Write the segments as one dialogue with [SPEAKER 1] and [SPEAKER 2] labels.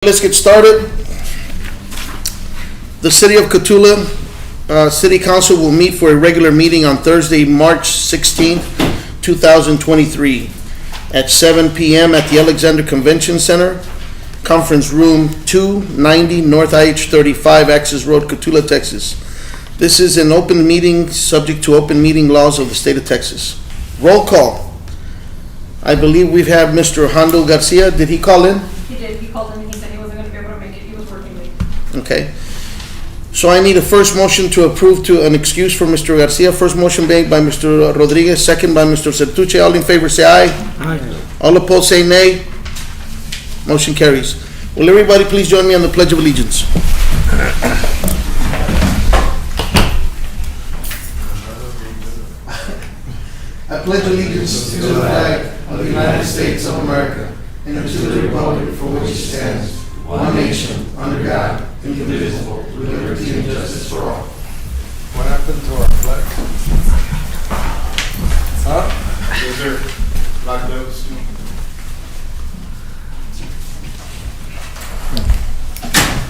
[SPEAKER 1] Let's get started. The City of Cotulla City Council will meet for a regular meeting on Thursday, March 16th, 2023 at 7 p.m. at the Alexander Convention Center, Conference Room 290, North IH 35, Access Road, Cotulla, Texas. This is an open meeting subject to open meeting laws of the state of Texas. Roll call. I believe we have Mr. Hondo Garcia. Did he call in?
[SPEAKER 2] He did. He called in and he said he wasn't going to be able to make it. He was working late.
[SPEAKER 1] Okay. So I need a first motion to approve to an excuse for Mr. Garcia. First motion made by Mr. Rodriguez, second by Mr. Cotulla. All in favor say aye.
[SPEAKER 3] Aye.
[SPEAKER 1] All opposed say nay. Motion carries. Will everybody please join me on the Pledge of Allegiance? I pledge allegiance to the flag of the United States of America and to the republic for which it stands, one nation, under God, indivisible, with liberty and justice for all.
[SPEAKER 3] What happened to our flag? Huh? Those are black belts.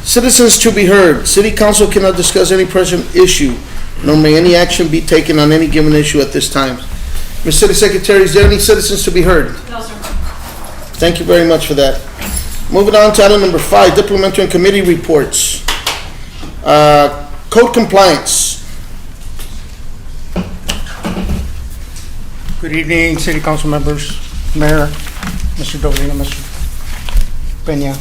[SPEAKER 1] Citizens to be heard. City Council cannot discuss any present issue, nor may any action be taken on any given issue at this time. Ms. City Secretary, is there any citizens to be heard?
[SPEAKER 2] No, sir.
[SPEAKER 1] Thank you very much for that. Moving on to item number 5, Diplomentary and Committee Reports. Code Compliance.
[SPEAKER 4] Good evening, City Council members, Mayor, Mr. Dolina, Mr. Peña.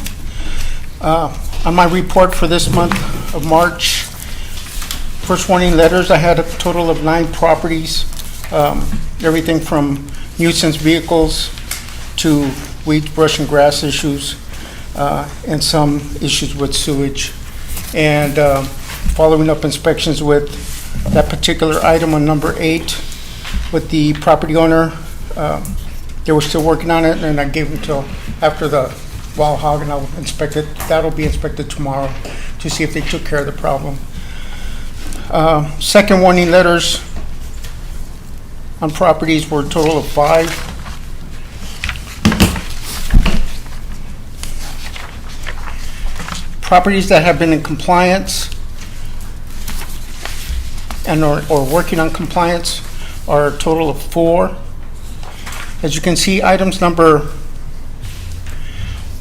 [SPEAKER 4] On my report for this month of March, first warning letters, I had a total of 9 properties, everything from nuisance vehicles to weeds, brush, and grass issues, and some issues with sewage. And following up inspections with that particular item on number 8 with the property owner. They were still working on it, and I gave them till after the wild hog, and I'll inspect it. That'll be inspected tomorrow to see if they took care of the problem. Second warning letters on properties were a total of 5. Properties that have been in compliance and or working on compliance are a total of 4. As you can see, items number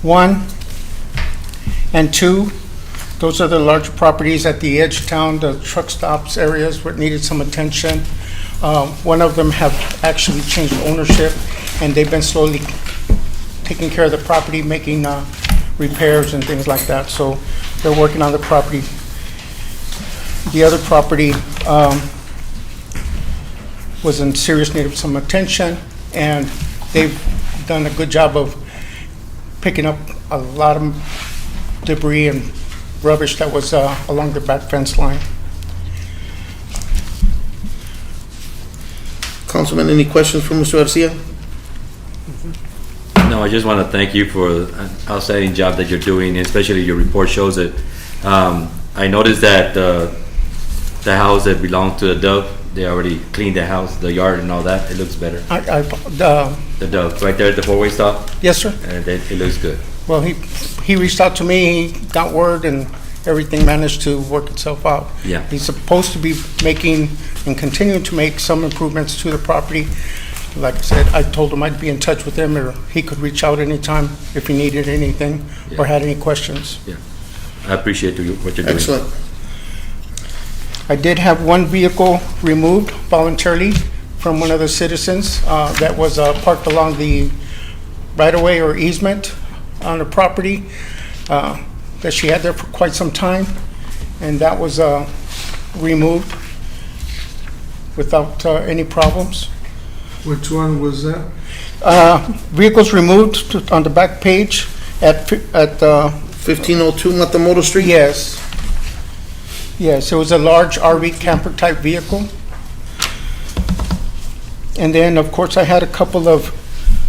[SPEAKER 4] 1 and 2, those are the larger properties at the edge of town, the truck stops areas where it needed some attention. One of them have actually changed ownership, and they've been slowly taking care of the property, making repairs and things like that. So they're working on the property. The other property was in serious need of some attention, and they've done a good job of picking up a lot of debris and rubbish that was along the back fence line.
[SPEAKER 1] Councilman, any questions for Mr. Garcia?
[SPEAKER 5] No, I just want to thank you for an outstanding job that you're doing, especially your report shows it. I noticed that the house that belonged to the Dove, they already cleaned the house, the yard and all that. It looks better. The Dove, right there at the 4-way stop.
[SPEAKER 4] Yes, sir.
[SPEAKER 5] And it looks good.
[SPEAKER 4] Well, he reached out to me, he got word, and everything managed to work itself out.
[SPEAKER 5] Yeah.
[SPEAKER 4] He's supposed to be making and continuing to make some improvements to the property. Like I said, I told him I'd be in touch with him, or he could reach out anytime if he needed anything or had any questions.
[SPEAKER 5] Yeah. I appreciate what you're doing.
[SPEAKER 1] Excellent.
[SPEAKER 4] I did have one vehicle removed voluntarily from one of the citizens that was parked along the right-of-way or easement on the property that she had there for quite some time, and that was removed without any problems.
[SPEAKER 3] Which one was that?
[SPEAKER 4] Vehicles removed on the back page at
[SPEAKER 1] 1502 Matamoros Street?
[SPEAKER 4] Yes. Yes, it was a large RV camper type vehicle. And then, of course, I had a couple of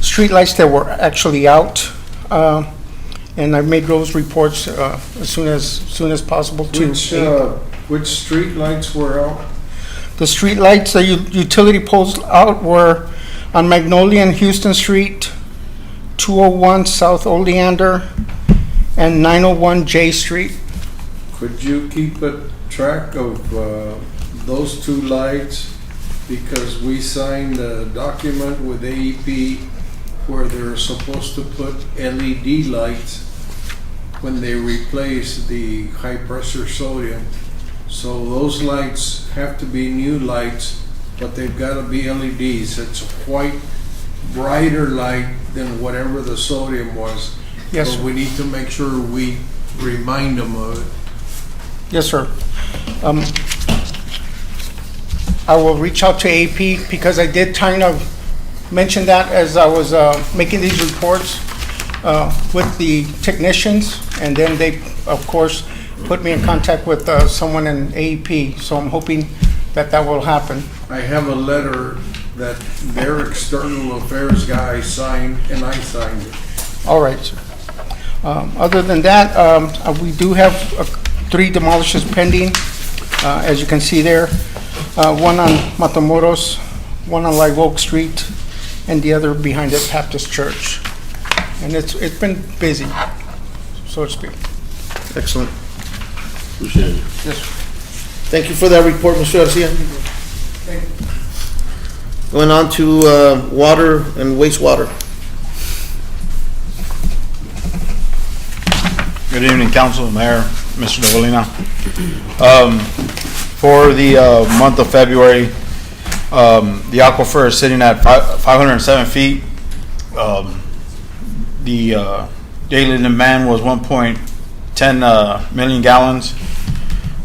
[SPEAKER 4] streetlights that were actually out. And I made those reports as soon as possible to.
[SPEAKER 3] Which street lights were out?
[SPEAKER 4] The street lights, the utility poles out were on Magnolia and Houston Street, 201 South Oleander, and 901 J Street.
[SPEAKER 3] Could you keep a track of those two lights? Because we signed a document with AEP where they're supposed to put LED lights when they replace the high-pressure sodium. So those lights have to be new lights, but they've got to be LEDs. It's a white, brighter light than whatever the sodium was.
[SPEAKER 4] Yes,
[SPEAKER 3] So
[SPEAKER 4] sir.
[SPEAKER 3] we need to make sure we remind them of it.
[SPEAKER 4] Yes, sir. I will reach out to AP because I did kind of mention that as I was making these reports with the technicians, and then they, of course, put me in contact with someone in AEP, so I'm hoping that that will happen.
[SPEAKER 3] I have a letter that their external affairs guy signed, and I signed it.
[SPEAKER 4] All right, sir. Other than that, we do have 3 demolishes pending, as you can see there. One on Matamoros, one on Live Oak Street, and the other behind the Baptist Church. And it's been busy, so to speak.
[SPEAKER 1] Excellent.
[SPEAKER 6] Appreciate it.
[SPEAKER 4] Yes, sir.
[SPEAKER 1] Thank you for that report, Mr. Garcia. Going on to water and wastewater.
[SPEAKER 7] Good evening, Council, Mayor, Mr. Dovalina. For the month of February, the aquifer is sitting at 507 feet. The daily demand was 1.10 million gallons.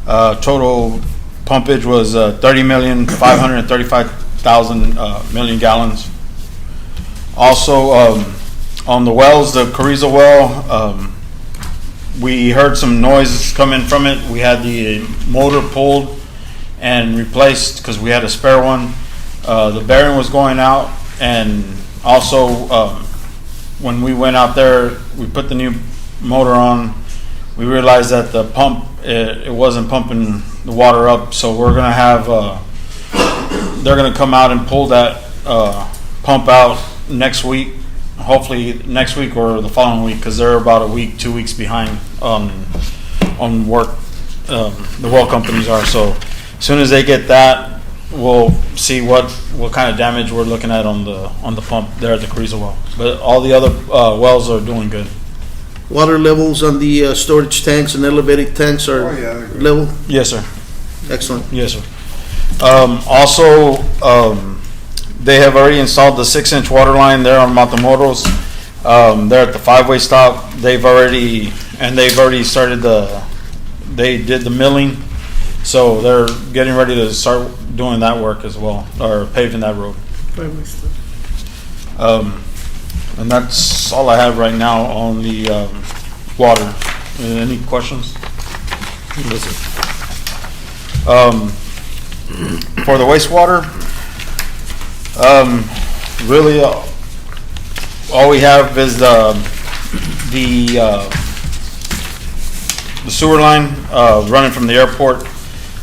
[SPEAKER 7] Total pumpage was 30,535,000 million gallons. Also, on the wells, the Carrizo well, we heard some noise coming from it. We had the motor pulled and replaced because we had a spare one. The bearing was going out, and also when we went out there, we put the new motor on. We realized that the pump it wasn't pumping the water up, so we're gonna have they're gonna come out and pull that pump out next week. Hopefully next week or the following week, because they're about a week, 2 weeks behind on work. The well companies are. So as soon as they get that, we'll see what kind of damage we're looking at on the pump there at the Carrizo well. But all the other wells are doing good.
[SPEAKER 1] Water levels on the storage tanks and elevated tanks are
[SPEAKER 3] Oh, yeah, they're good.
[SPEAKER 1] level?
[SPEAKER 7] Yes, sir.
[SPEAKER 1] Excellent.
[SPEAKER 7] Yes, sir. Also, they have already installed the 6-inch water line there on Matamoros. They're at the 5-way stop. They've already started they did the milling, so they're getting ready to start doing that work as well, or paving that road. And that's all I have right now on the water. Any questions? For the wastewater, really, all we have is the sewer line running from the airport.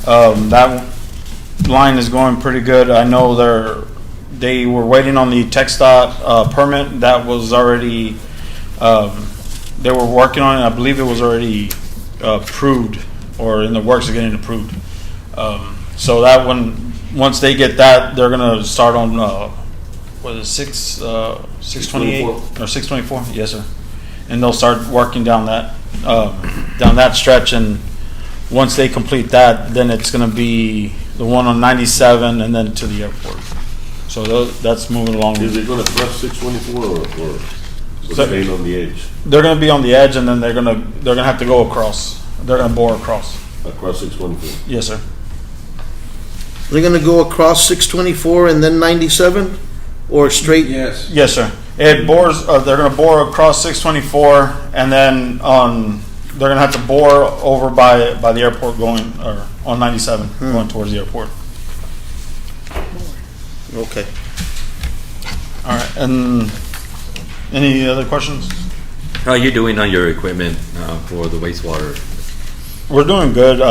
[SPEAKER 7] That line is going pretty good. I know they were waiting on the TxDOT permit that was already. They were working on it. I believe it was already approved or in the works of getting approved. So that one, once they get that, they're gonna start on what is it, 628 or 624? Yes, sir. And they'll start working down that stretch. And once they complete that, then it's gonna be the one on 97 and then to the airport. So that's moving along.
[SPEAKER 6] Is it gonna cross 624 or staying on the edge?
[SPEAKER 7] They're gonna be on the edge, and then they're gonna have to go across. They're gonna bore across.
[SPEAKER 6] Across 624?
[SPEAKER 7] Yes, sir.
[SPEAKER 1] They're gonna go across 624 and then 97, or straight?
[SPEAKER 3] Yes.
[SPEAKER 7] Yes, sir. It bores. They're going to bore across 624, and then they're going to have to bore over by the airport going or on 97 going towards the airport.
[SPEAKER 1] Okay.
[SPEAKER 7] All right. And any other questions?
[SPEAKER 5] How are you doing on your equipment for the wastewater?
[SPEAKER 7] We're doing good.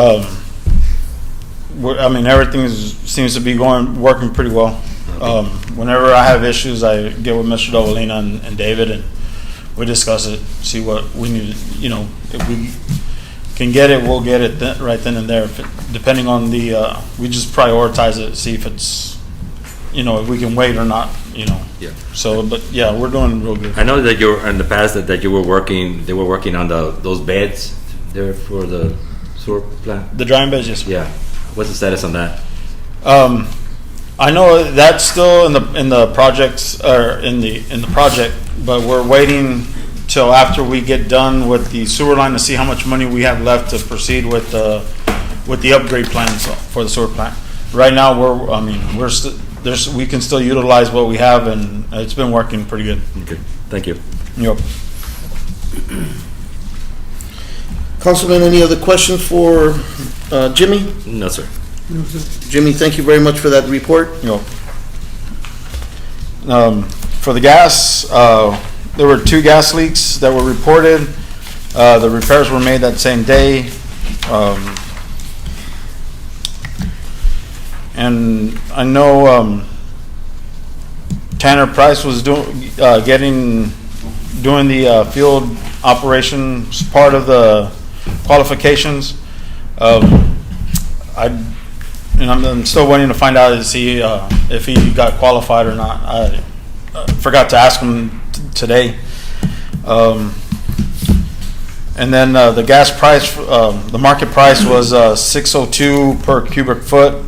[SPEAKER 7] Everything seems to be working pretty well.
[SPEAKER 5] Okay.
[SPEAKER 7] Whenever I have issues, I get with Mr. Dovalina and David, and we discuss it, see what we need, you know, if we can get it, we'll get it right then and there. If it, depending on the, we just prioritize it, see if it's, you know, if we can wait or not, you know.
[SPEAKER 5] Yeah.
[SPEAKER 7] So, but yeah, we're doing real good.
[SPEAKER 5] I know that you're, in the past, that you were working, they were working on those beds there for the sewer plant.
[SPEAKER 7] The drying beds, yes.
[SPEAKER 5] Yeah. What's the status on that?
[SPEAKER 7] I know that's still in the projects, or in the project, but we're waiting till after we get done with the sewer line to see how much money we have left to proceed with the upgrade plans for the sewer plant. Right now, we can still utilize what we have, and it's been working pretty good.
[SPEAKER 5] Okay. Thank you.
[SPEAKER 7] Yep.
[SPEAKER 1] Councilman, any other questions for Jimmy?
[SPEAKER 5] No, sir.
[SPEAKER 1] Jimmy, thank you very much for that report.
[SPEAKER 7] Yep. For the gas, there were 2 gas leaks that were reported. The repairs were made that same day. And I know Tanner Price was doing the field operations part of the qualifications. I'm still waiting to find out if he got qualified or not. I forgot to ask him today. And then the gas price, the market price was $6.02 per cubic foot.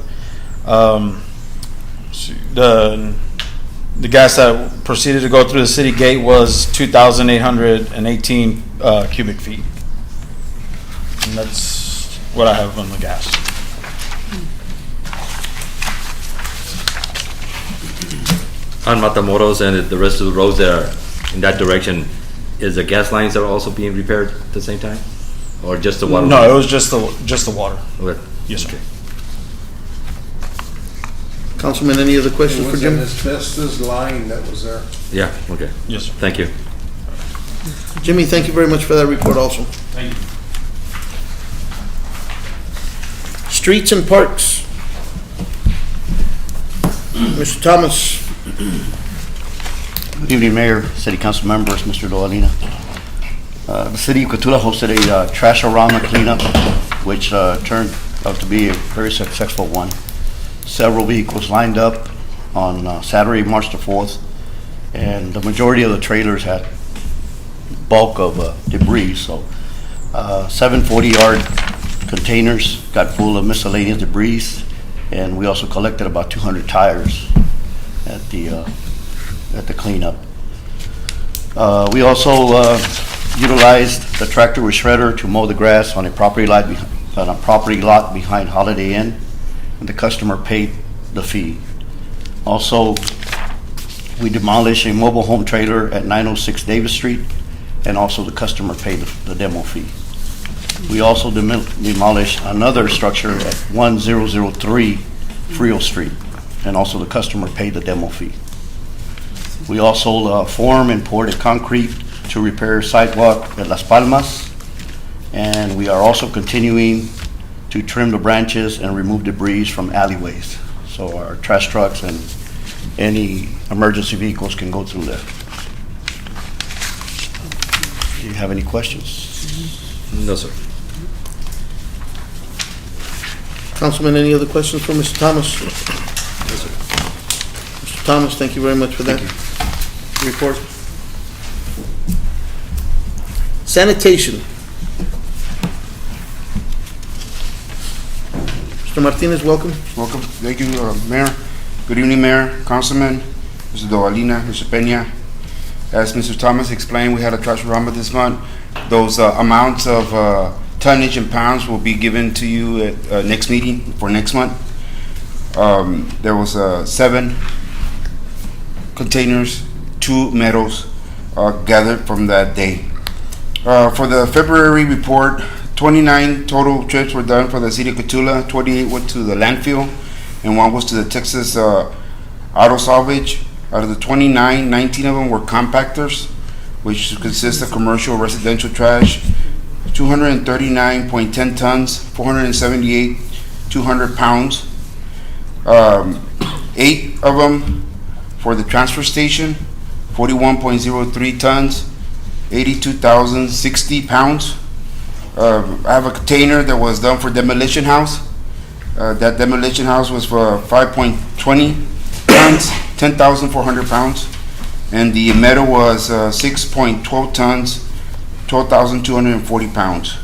[SPEAKER 7] The gas that proceeded to go through the city gate was 2,818 cubic feet. And that's what I have on the gas.
[SPEAKER 5] On Matamoros and the rest of the roads that are in that direction, is the gas lines are also being repaired at the same time, or just the water?
[SPEAKER 7] No, it was just the water.
[SPEAKER 5] Okay.
[SPEAKER 7] Yes, sir.
[SPEAKER 5] Okay.
[SPEAKER 1] Councilman, any other
[SPEAKER 3] It
[SPEAKER 1] questions for
[SPEAKER 3] was an
[SPEAKER 1] Jimmy?
[SPEAKER 3] asbestos line that was there.
[SPEAKER 5] Yeah. Okay.
[SPEAKER 7] Yes, sir.
[SPEAKER 5] Thank you.
[SPEAKER 1] Jimmy, thank you very much for that report also.
[SPEAKER 7] Thank you.
[SPEAKER 1] Streets and parks. Mr. Thomas.
[SPEAKER 8] Good evening, Mayor, City Council members, Mr. Dovalina. The City of Cotulla hosted a trash-a-rama cleanup, which turned out to be a very successful one. Several vehicles lined up on Saturday, March the 4th, and the majority of the trailers had bulk of debris, so 740-yard containers got full of miscellaneous debris, and we also collected about 200 tires at the cleanup. We also utilized the tractor with shredder to mow the grass on a property lot behind Holiday Inn, and the customer paid the fee. Also, we demolished a mobile home trailer at 906 Davis Street, and also the customer paid the demo fee. We also demolished another structure at 1003 Frio Street, and also the customer paid the demo fee. We also formed and poured a concrete to repair sidewalk at Las Palmas, and we are also continuing to trim the branches and remove debris from alleyways, so our trash trucks and any emergency vehicles can go through there. Do you have any questions?
[SPEAKER 5] No, sir.
[SPEAKER 1] Councilman, any other questions for Mr. Thomas? Mr. Thomas, thank you very much for that report. Sanitation. Mr. Martinez, welcome.
[SPEAKER 9] Welcome. Thank you, Mayor. Good evening, Mayor, Councilman, Mr. Dovalina, Mr. Peña. As Mr. Thomas explained, we had a trash run this month. Those amounts of tonnage in pounds will be given to you at next meeting for next month. There was 7 containers, 2 metals gathered from that day. For the February report, 29 total trips were done for the city of Cotulla, 28 went to the landfill, and 1 was to the Texas Auto Salvage. Out of the 29, 19 of them were compactors, which consists of commercial residential trash, 239.10 tons, 478 200 pounds. 8 of them for the transfer station, 41.03 tons, 82,060 pounds. I have a container that was done for demolition house. That demolition house was for 5.20 tons, 10,400 pounds. And the metal was 6.12 tons, 12,240 pounds.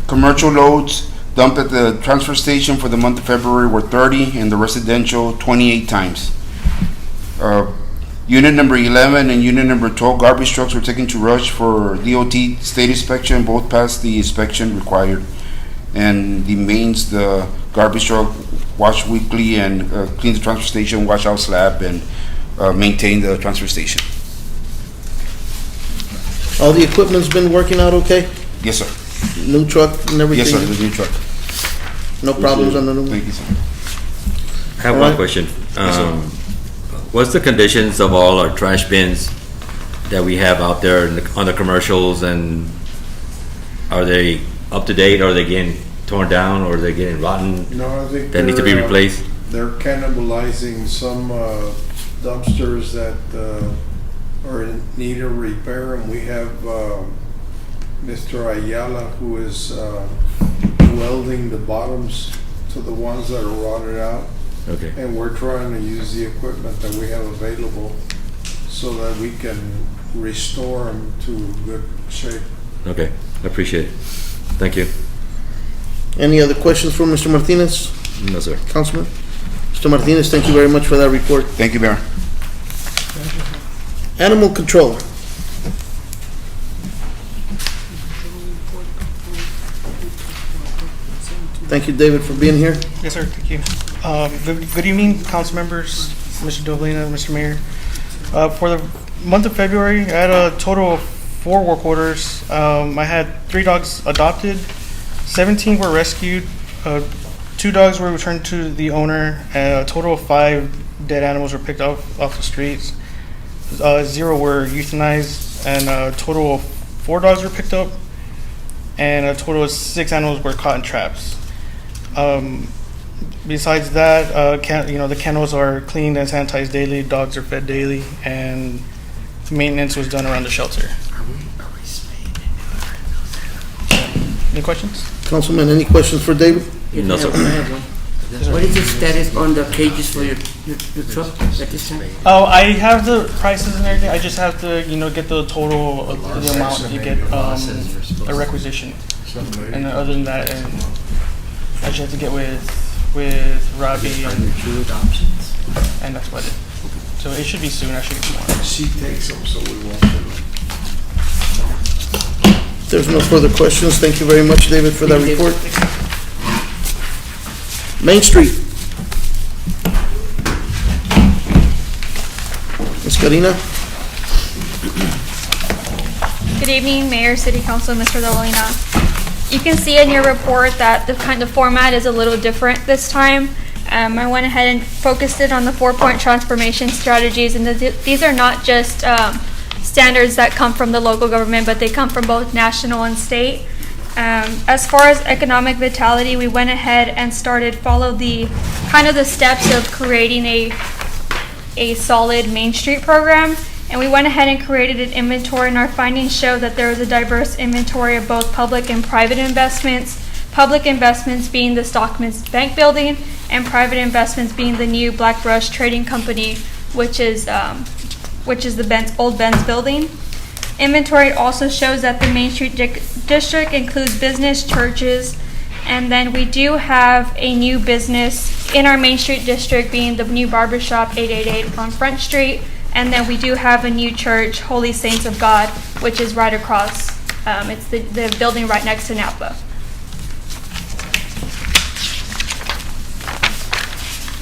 [SPEAKER 9] Commercial loads dumped at the transfer station for the month of February were 30 and the residential 28 times. Unit number 11 and unit number 12 garbage trucks were taken to Rush for DOT state inspection. Both passed the inspection required. And the mains, the garbage truck wash weekly and clean the transfer station, wash out slab, and maintain the transfer station.
[SPEAKER 1] All the equipment's been working out okay?
[SPEAKER 9] Yes, sir.
[SPEAKER 1] New truck and everything?
[SPEAKER 9] Yes, sir, the new truck.
[SPEAKER 1] No problems on the new one?
[SPEAKER 9] Thank you, sir.
[SPEAKER 5] I have
[SPEAKER 1] All
[SPEAKER 5] one
[SPEAKER 1] right.
[SPEAKER 5] question.
[SPEAKER 9] sir.
[SPEAKER 5] What's the conditions of all our trash bins that we have out there on the commercials, and are they up to date, or are they getting torn down, or are they getting rotten
[SPEAKER 3] No, I think
[SPEAKER 5] that need to be
[SPEAKER 3] they're,
[SPEAKER 5] replaced?
[SPEAKER 3] They're cannibalizing some dumpsters that are in need of repair, and we have Mr. Ayala who is welding the bottoms to the ones that are rotted out.
[SPEAKER 5] Okay.
[SPEAKER 3] And we're trying to use the equipment that we have available so that we can restore them to good shape.
[SPEAKER 5] Okay, I appreciate it. Thank you.
[SPEAKER 1] Any other questions for Mr. Martinez?
[SPEAKER 5] No, sir.
[SPEAKER 1] Councilman? Mr. Martinez, thank you very much for that report.
[SPEAKER 9] Thank you, Mayor.
[SPEAKER 1] Animal control. Thank you, David, for being here.
[SPEAKER 4] Yes, sir, thank you. Good evening, council members, Mr. Dovalina, Mr. Mayor. For the month of February, I had a total of 4 work orders. I had 3 dogs adopted, 17 were rescued, 2 dogs were returned to the owner, and a total of 5 dead animals were picked off the streets. 0 were euthanized, and a total of 4 dogs were picked up, and a total of 6 animals were caught in traps. Besides that, the kennels are cleaned and sanitized daily, dogs are fed daily, and maintenance was done around the shelter. Any questions?
[SPEAKER 1] Councilman, any questions for David?
[SPEAKER 5] No, sir.
[SPEAKER 10] I have one. What is the status on the cages for your truck at this time?
[SPEAKER 4] Oh, I have the prices and everything. I just have to, get the total of the amount to get a requisition. And then other than that, and I just have to get with Robbie, and that's about it. So it should be soon. I should get more.
[SPEAKER 3] She takes them, so we won't.
[SPEAKER 1] If there's no further questions, thank you very much, David, for that report. Main Street. Ms. Karina?
[SPEAKER 11] Good evening, Mayor, City Council, Mr. Dolina. You can see in your report that the format is a little different this time. I went ahead and focused it on the 4-point transformation strategies, and these are not just standards that come from the local government, but they come from both national and state. As far as economic vitality, we went ahead and followed the steps of creating a solid Main Street program. And we went ahead and created an inventory, and our findings show that there is a diverse inventory of both public and private investments. Public investments being the Stockman's Bank building, and private investments being the new Black Brush Trading Company, which is the old Benz building. Inventory also shows that the Main Street district includes business, churches, and then we do have a new business in our Main Street district, being the new barbershop 888 on Front Street. And then we do have a new church, Holy Saints of God, which is right across. It's the building right next to Napa.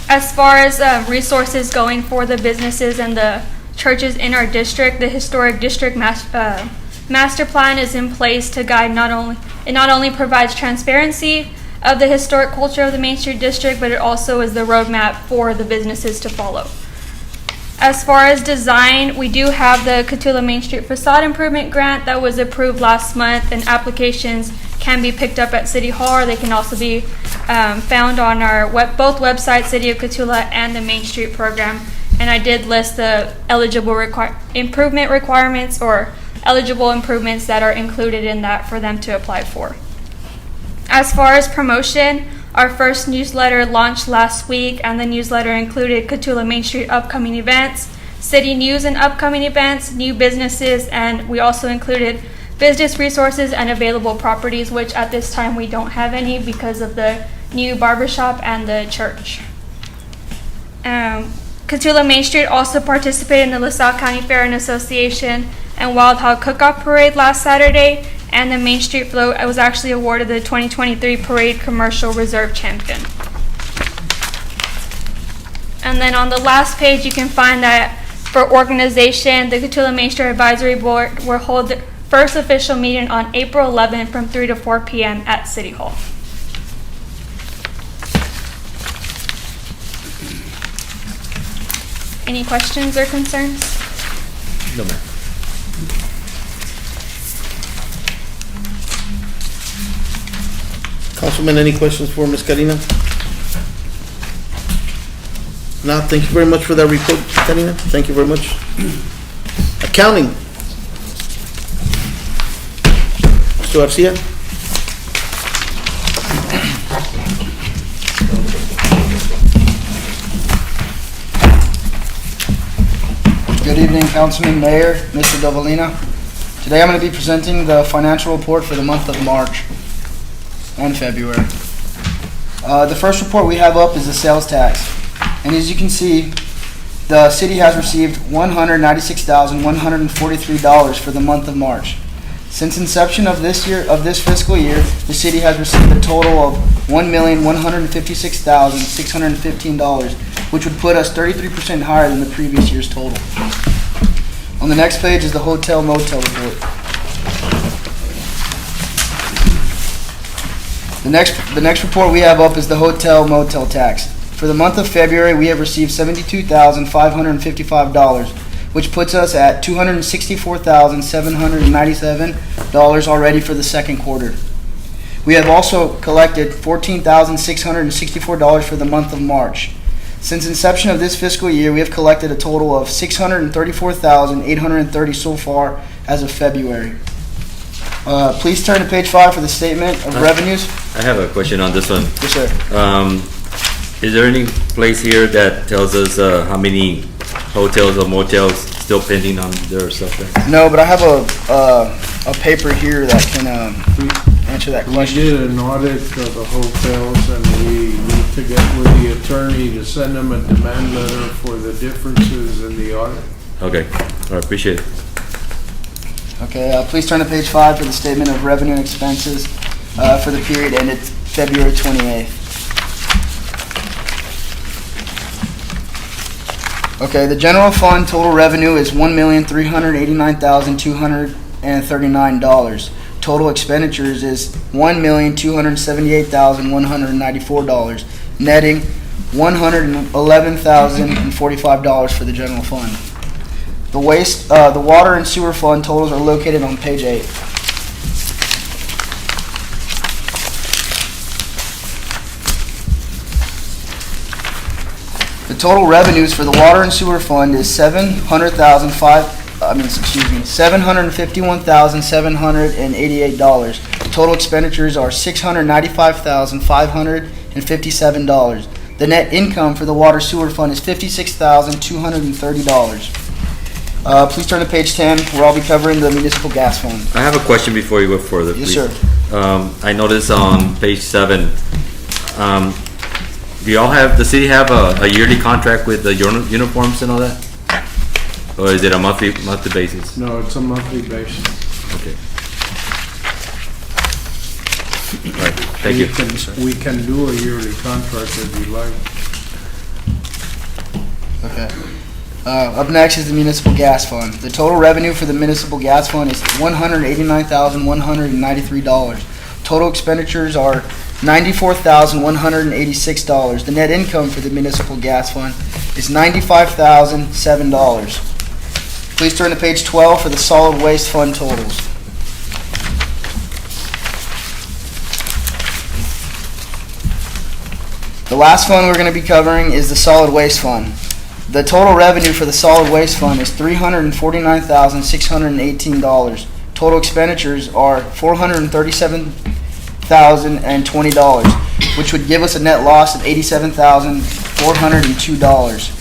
[SPEAKER 11] As far as resources going for the businesses and the churches in our district, the historic district master plan is in place to guide not only provides transparency of the historic culture of the Main Street district, but it also is the roadmap for the businesses to follow. As far as design, we do have the Cotulla Main Street Facade Improvement Grant that was approved last month, and applications can be picked up at City Hall, or they can also be found on our both websites, City of Cotulla and the Main Street Program. and I did list the eligible improvement requirements or eligible improvements that are included in that for them to apply for. As far as promotion, our first newsletter launched last week, and the newsletter included Cotulla Main Street upcoming events, city news and upcoming events, new businesses, and we also included business resources and available properties, which at this time we don't have any because of the new barbershop and the church. Cotulla Main Street also participated in the LaSalle County Fair and Association and Wild Hog Cook-Off Parade last Saturday, and the Main Street Float was actually awarded the 2023 Parade Commercial Reserve Champion. And then on the last page, you can find that for organization, the Cotulla Main Street Advisory Board will hold the first official meeting on April 11th from 3 to 4 p.m. at City Hall. Any questions or concerns?
[SPEAKER 5] No, ma'am.
[SPEAKER 1] Councilman, any questions for Ms. Karina? No, thank you very much for that report, Karina. Thank you very much. Accounting. Mr. Garcia?
[SPEAKER 12] Good evening, Councilman, Mayor, Mr. Dovalina. Today I'm going to be presenting the financial report for the month of March and February. The first report we have up is the sales tax. And as you can see, the city has received $196,143 for the month of March. Since inception of this fiscal year, the city has received a total of $1,156,615, which would put us 33% higher than the previous year's total. On the next page is the hotel motel report. The next report we have up is the hotel motel tax. For the month of February, we have received $72,555, which puts us at $264,797 already for the second quarter. We have also collected $14,664 for the month of March. Since inception of this fiscal year, we have collected a total of $634,830 so far as of February. Please turn to page 5 for the statement of revenues.
[SPEAKER 5] I have a question on this one.
[SPEAKER 12] Yes, sir.
[SPEAKER 5] Is there any place here that tells us how many hotels or motels still pending on their stuff there?
[SPEAKER 12] No, but I have a paper here that can answer that question.
[SPEAKER 3] We did an audit of the hotels, and we need to get with the attorney to send them a demand letter for the differences in the audit.
[SPEAKER 5] Okay, all right, appreciate it.
[SPEAKER 12] Okay, please turn to page 5 for the statement of revenue and expenses for the period ended February 28th. Okay, the general fund total revenue is $1,389,239. Total expenditures is $1,278,194, netting $111,045 for the general fund. The water and sewer fund totals are located on page 8. The total revenues for the water and sewer fund is $751,788. Total expenditures are $695,557. The net income for the water sewer fund is $56,230. Please turn to page 10, where I'll be covering the municipal gas fund.
[SPEAKER 5] I have a question before you go further, please.
[SPEAKER 12] Yes, sir.
[SPEAKER 5] I noticed on page 7, do y'all have, the city have a yearly contract with the uniforms and all that? Or is it a monthly basis?
[SPEAKER 3] No, it's a monthly basis.
[SPEAKER 5] Okay. All right, thank you.
[SPEAKER 3] We can do a yearly contract if you like.
[SPEAKER 12] Okay. Up next is the municipal gas fund. The total revenue for the municipal gas fund is $189,193. Total expenditures are $94,186. The net income for the municipal gas fund is $95,007. Please turn to page 12 for the solid waste fund totals. The last fund we're going to be covering is the solid waste fund. The total revenue for the solid waste fund is $349,618. Total expenditures are $437,020, which would give us a net loss of $87,402.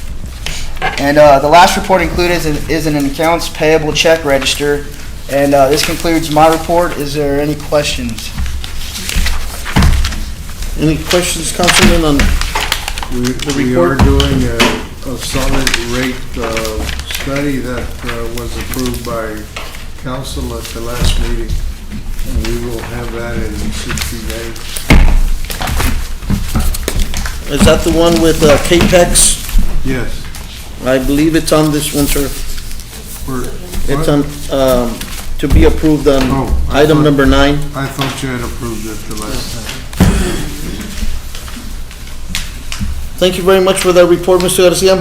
[SPEAKER 12] And the last report included is an accounts payable check register. And this concludes my report. Is there any questions?
[SPEAKER 1] Any questions, Councilman, on
[SPEAKER 3] We are doing a solid rate study that was approved by council at the last meeting, and we will have that in 60 days.
[SPEAKER 1] Is that the one with Capex?
[SPEAKER 3] Yes.
[SPEAKER 1] I believe it's on this one, sir. It's
[SPEAKER 3] What?
[SPEAKER 1] on, to be approved on
[SPEAKER 3] Oh, I
[SPEAKER 1] item
[SPEAKER 3] thought-
[SPEAKER 1] number 9.
[SPEAKER 3] I thought you had approved it the last time.
[SPEAKER 1] Thank you very much for that report, Mr. Garcia.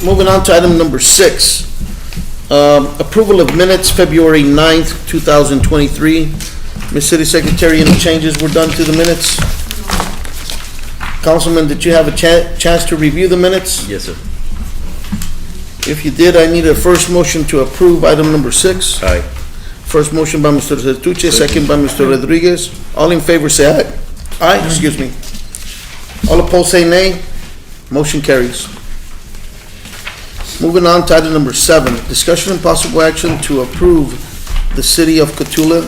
[SPEAKER 1] Moving on to item number 6. Approval of minutes, February 9th, 2023. Ms. City Secretary, any changes were done to the minutes? Councilman, did you have a chance to review the minutes?
[SPEAKER 5] Yes, sir.
[SPEAKER 1] If you did, I need a first motion to approve item number 6.
[SPEAKER 5] Aye.
[SPEAKER 1] First motion by Mr. Zetuche, second by Mr. Rodriguez. All in favor, say aye. Aye, excuse me. All opposed, say nay. Motion carries. Moving on to item number 7, discussion and possible action to approve the City of Cotulla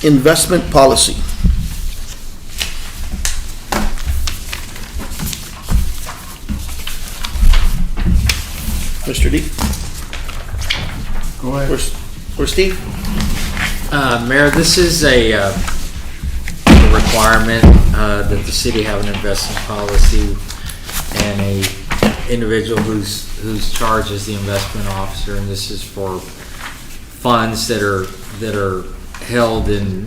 [SPEAKER 1] investment policy. Mr. D?
[SPEAKER 3] Go ahead.
[SPEAKER 1] Where's Steve?
[SPEAKER 13] Mayor, this is a requirement that the city have an investment policy, and a individual who's charged as the investment officer, and this is for funds that are held in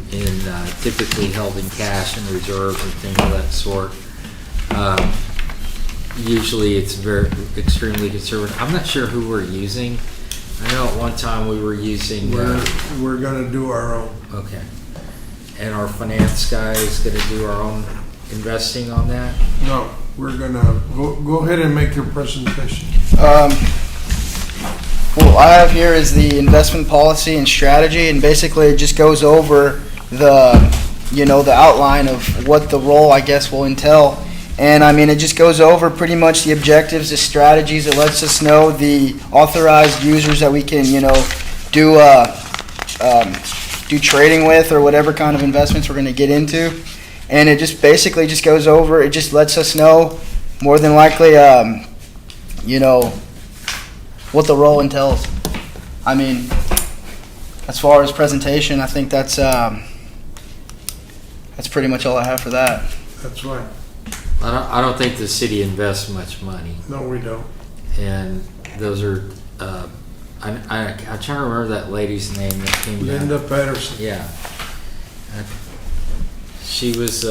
[SPEAKER 13] typically held in cash and reserves and things of that sort. Usually it's very extremely conservative. I'm not sure who we're using. I know at one time we were using.
[SPEAKER 3] We're gonna do our own.
[SPEAKER 13] Okay. And our finance guy is gonna do our own investing on that?
[SPEAKER 3] No, we're gonna, go ahead and make your presentation.
[SPEAKER 12] What I have here is the investment policy and strategy, and basically it just goes over the outline of what the role, I guess, will entail. And I mean, it just goes over pretty much the objectives, the strategies. It lets us know the authorized users that we can, do trading with, or whatever kind of investments we're going to get into. And it just basically just goes over, it just lets us know more than likely, what the role entails. I mean, as far as presentation, I think that's pretty much all I have for that.
[SPEAKER 3] That's right.
[SPEAKER 13] I don't think the city invests much money,
[SPEAKER 3] No, we don't.
[SPEAKER 13] and those are, I'm trying to remember that lady's name that came down.
[SPEAKER 3] Linda Patterson.
[SPEAKER 13] Yeah. She was,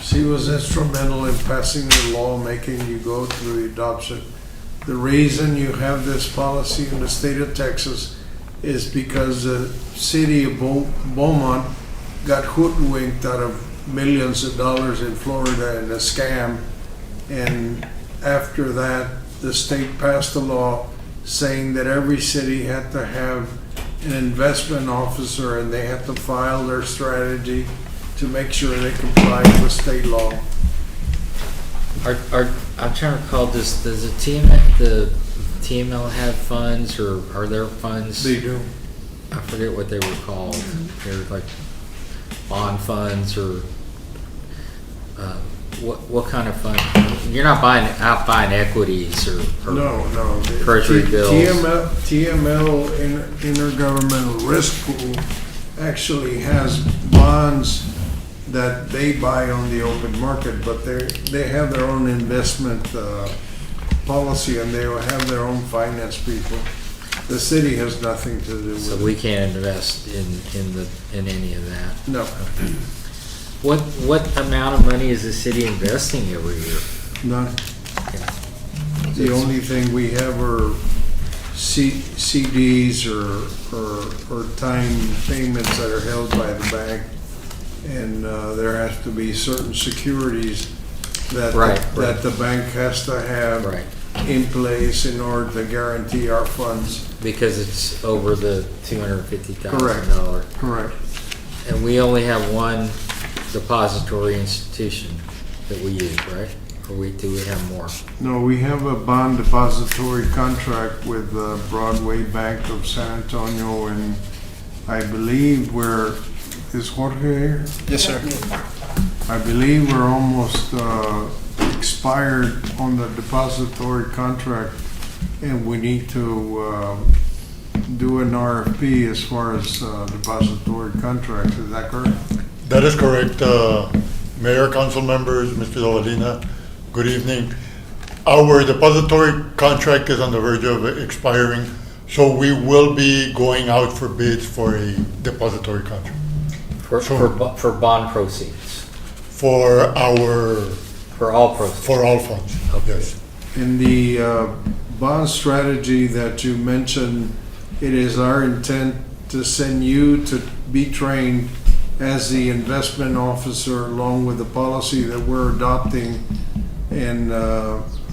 [SPEAKER 3] She was instrumental in passing the law, making you go through the adoption. The reason you have this policy in the state of Texas is because the city of Beaumont got hoodwinked out of millions of dollars in Florida in a scam. And after that, the state passed a law saying that every city had to have an investment officer, and they had to file their strategy to make sure they complied with state law.
[SPEAKER 13] I'm trying to recall, does the TML have funds, or are there funds?
[SPEAKER 3] They do.
[SPEAKER 13] I forget what they were called. They're like bond funds, or what kind of fund? You're not buying equities or
[SPEAKER 3] No.
[SPEAKER 13] treasury bills.
[SPEAKER 3] TML, Intergovernmental Risk Pool, actually has bonds that they buy on the open market, but they have their own investment policy, and they will have their own finance people. The city has nothing to do with
[SPEAKER 13] So
[SPEAKER 3] it.
[SPEAKER 13] we can't invest in any of that.
[SPEAKER 3] No,
[SPEAKER 13] What amount of money is the city investing every year?
[SPEAKER 3] none. The only thing we have are CDs or time payments that are held by the bank, and there has to be certain securities that,
[SPEAKER 13] Right,
[SPEAKER 3] that the bank has to have
[SPEAKER 13] Right,
[SPEAKER 3] in place in order to guarantee our funds.
[SPEAKER 13] because it's over the $250,000.
[SPEAKER 3] Correct.
[SPEAKER 13] And we only have one depository institution that we use, right? Or do we have more?
[SPEAKER 3] No, we have a bond depository contract with Broadway Bank of San Antonio, and I believe is Jorge here?
[SPEAKER 12] Yes, sir.
[SPEAKER 3] I believe we're almost expired on the depository contract, and we need to do an RFP as far as depository contracts. Is that correct?
[SPEAKER 14] That is correct. Mayor, council members, Mr. Dovalina, good evening. Our depository contract is on the verge of expiring, so we will be going out for bids for a depository contract
[SPEAKER 13] For bond proceeds,
[SPEAKER 14] for
[SPEAKER 13] all proceeds.
[SPEAKER 14] for all funds.
[SPEAKER 13] Okay.
[SPEAKER 14] Yes.
[SPEAKER 3] In the bond strategy that you mentioned, it is our intent to send you to be trained as the investment officer along with the policy that we're adopting, and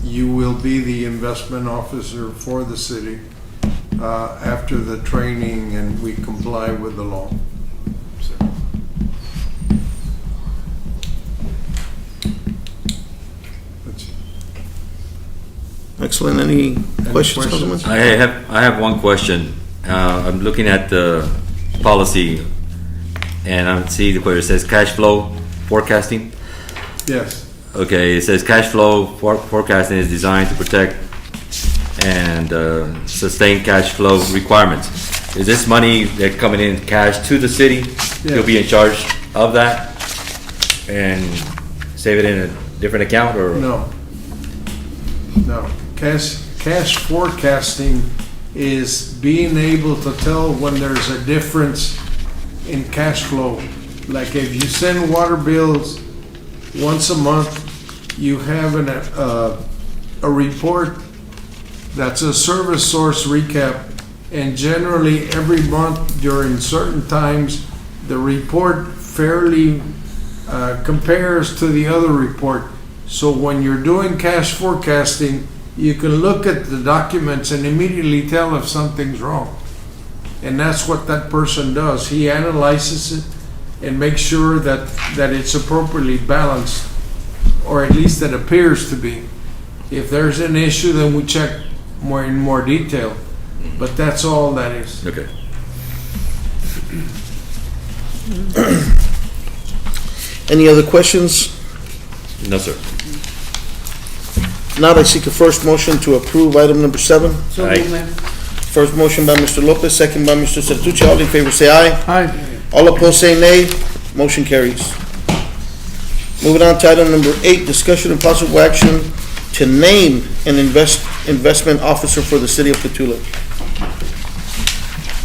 [SPEAKER 3] you will be the investment officer for the city after the training and we comply with the law.
[SPEAKER 1] Excellent. Any questions, Councilman?
[SPEAKER 5] I have one question. I'm looking at the policy, and I see where it says cash flow forecasting.
[SPEAKER 3] Yes.
[SPEAKER 5] Okay, it says cash flow forecasting is designed to protect and sustain cash flow requirements. Is this money that coming in cash to the city? You'll be in charge of that and save it in a different account, or?
[SPEAKER 3] No. Cash forecasting is being able to tell when there's a difference in cash flow. Like if you send water bills once a month, you have a report that's a service source recap, and generally every month during certain times, the report fairly compares to the other report. So when you're doing cash forecasting, you can look at the documents and immediately tell if something's wrong. And that's what that person does. He analyzes it and makes sure that it's appropriately balanced, or at least it appears to be. If there's an issue, then we check in more detail. But that's all that is.
[SPEAKER 5] Okay.
[SPEAKER 1] Any other questions?
[SPEAKER 5] No, sir.
[SPEAKER 1] Now I seek a first motion to approve item number 7.
[SPEAKER 10] So,
[SPEAKER 5] Aye.
[SPEAKER 10] Mayor.
[SPEAKER 1] First motion by Mr. Lopez, second by Mr. Sertucci. All in favor say aye.
[SPEAKER 12] Aye.
[SPEAKER 1] All opposed say nay. Motion carries. Moving on to item number 8, discussion and possible action to name an investment officer for the city of Cotulla.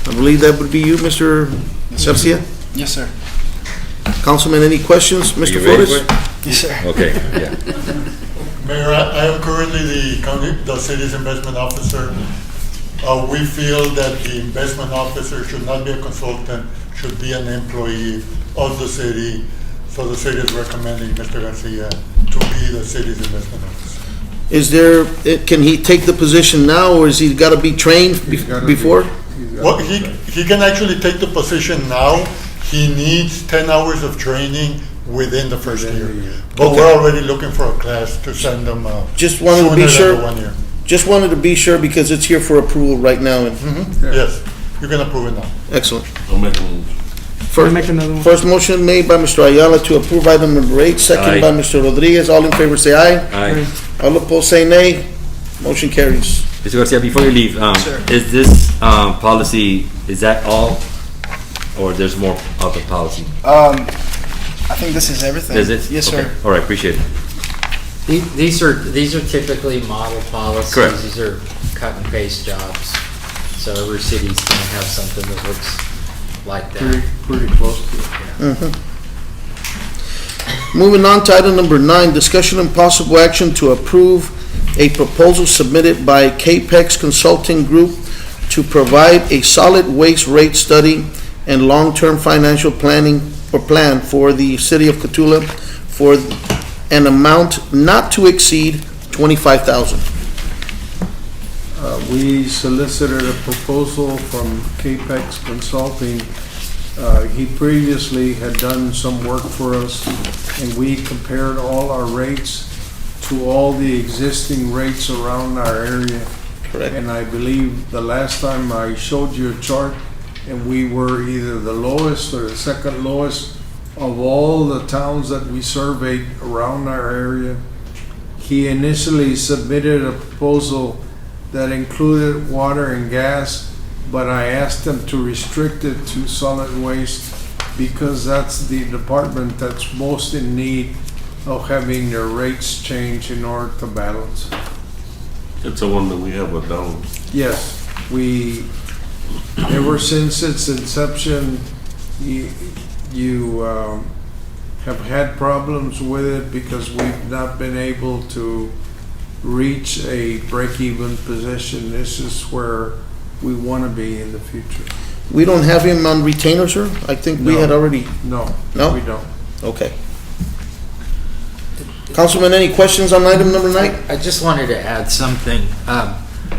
[SPEAKER 1] I believe that would be you, Mr. Garcia.
[SPEAKER 12] Yes, sir.
[SPEAKER 1] Councilman, any questions?
[SPEAKER 5] Are
[SPEAKER 1] Mr.
[SPEAKER 5] you ready
[SPEAKER 1] Flores?
[SPEAKER 5] for it?
[SPEAKER 12] Yes, sir.
[SPEAKER 5] Okay, yeah.
[SPEAKER 14] Mayor, I am currently the city's investment officer. We feel that the investment officer should not be a consultant, should be an employee of the city. So the city is recommending Mr. Garcia to be the city's investment officer.
[SPEAKER 1] Is there, can he take the position now, or is he got to be trained
[SPEAKER 3] He's gotta be-
[SPEAKER 1] before?
[SPEAKER 3] he's gotta
[SPEAKER 14] Well,
[SPEAKER 3] be-
[SPEAKER 14] he can actually take the position now. He needs 10 hours of training within the first
[SPEAKER 3] Within
[SPEAKER 14] year.
[SPEAKER 3] the year.
[SPEAKER 14] But
[SPEAKER 1] Okay.
[SPEAKER 14] we're already looking for a class to send them
[SPEAKER 1] Just wanted to
[SPEAKER 14] sooner
[SPEAKER 1] be
[SPEAKER 14] than
[SPEAKER 1] sure.
[SPEAKER 14] the 1 year.
[SPEAKER 1] Just wanted to be sure because it's here for approval right now. And
[SPEAKER 14] Yes, you can approve it now.
[SPEAKER 1] excellent.
[SPEAKER 6] I'll make a move.
[SPEAKER 1] First motion made by Mr. Ayala to approve item number 8, second
[SPEAKER 5] Aye.
[SPEAKER 1] by Mr. Rodriguez. All in favor say aye.
[SPEAKER 5] Aye.
[SPEAKER 1] All opposed say nay. Motion carries.
[SPEAKER 5] Mr. Garcia, before you leave,
[SPEAKER 12] Sir.
[SPEAKER 5] is this policy, is that all, or there's more of the policy?
[SPEAKER 12] I think this is everything.
[SPEAKER 5] Is it?
[SPEAKER 12] Yes,
[SPEAKER 5] Okay.
[SPEAKER 12] sir.
[SPEAKER 5] All right, appreciate it.
[SPEAKER 13] These are typically model policies.
[SPEAKER 5] Correct.
[SPEAKER 13] These are cut and paste jobs. So every city's gonna have something that looks like that.
[SPEAKER 3] Pretty close to it.
[SPEAKER 1] Moving on to item number 9, discussion and possible action to approve a proposal submitted by Capex Consulting Group to provide a solid waste rate study and long-term financial planning or plan for the city of Cotulla for an amount not to exceed $25,000.
[SPEAKER 3] We solicited a proposal from Capex Consulting. He previously had done some work for us, and we compared all our rates to all the existing rates around our area.
[SPEAKER 1] Correct.
[SPEAKER 3] And I believe the last time I showed you a chart, and we were either the lowest or the second lowest of all the towns that we surveyed around our area. He initially submitted a proposal that included water and gas, but I asked him to restrict it to solid waste because that's the department that's most in need of having their rates change in order to balance.
[SPEAKER 6] It's the one that we have with down.
[SPEAKER 3] Yes, ever since its inception, you have had problems with it because we've not been able to reach a break-even position. This is where we want to be in the future.
[SPEAKER 1] We don't have him on retainer, sir? I think we
[SPEAKER 3] No.
[SPEAKER 1] had already,
[SPEAKER 3] No,
[SPEAKER 1] No?
[SPEAKER 3] we don't.
[SPEAKER 1] okay. Councilman, any questions on item number 9?
[SPEAKER 13] I just wanted to add something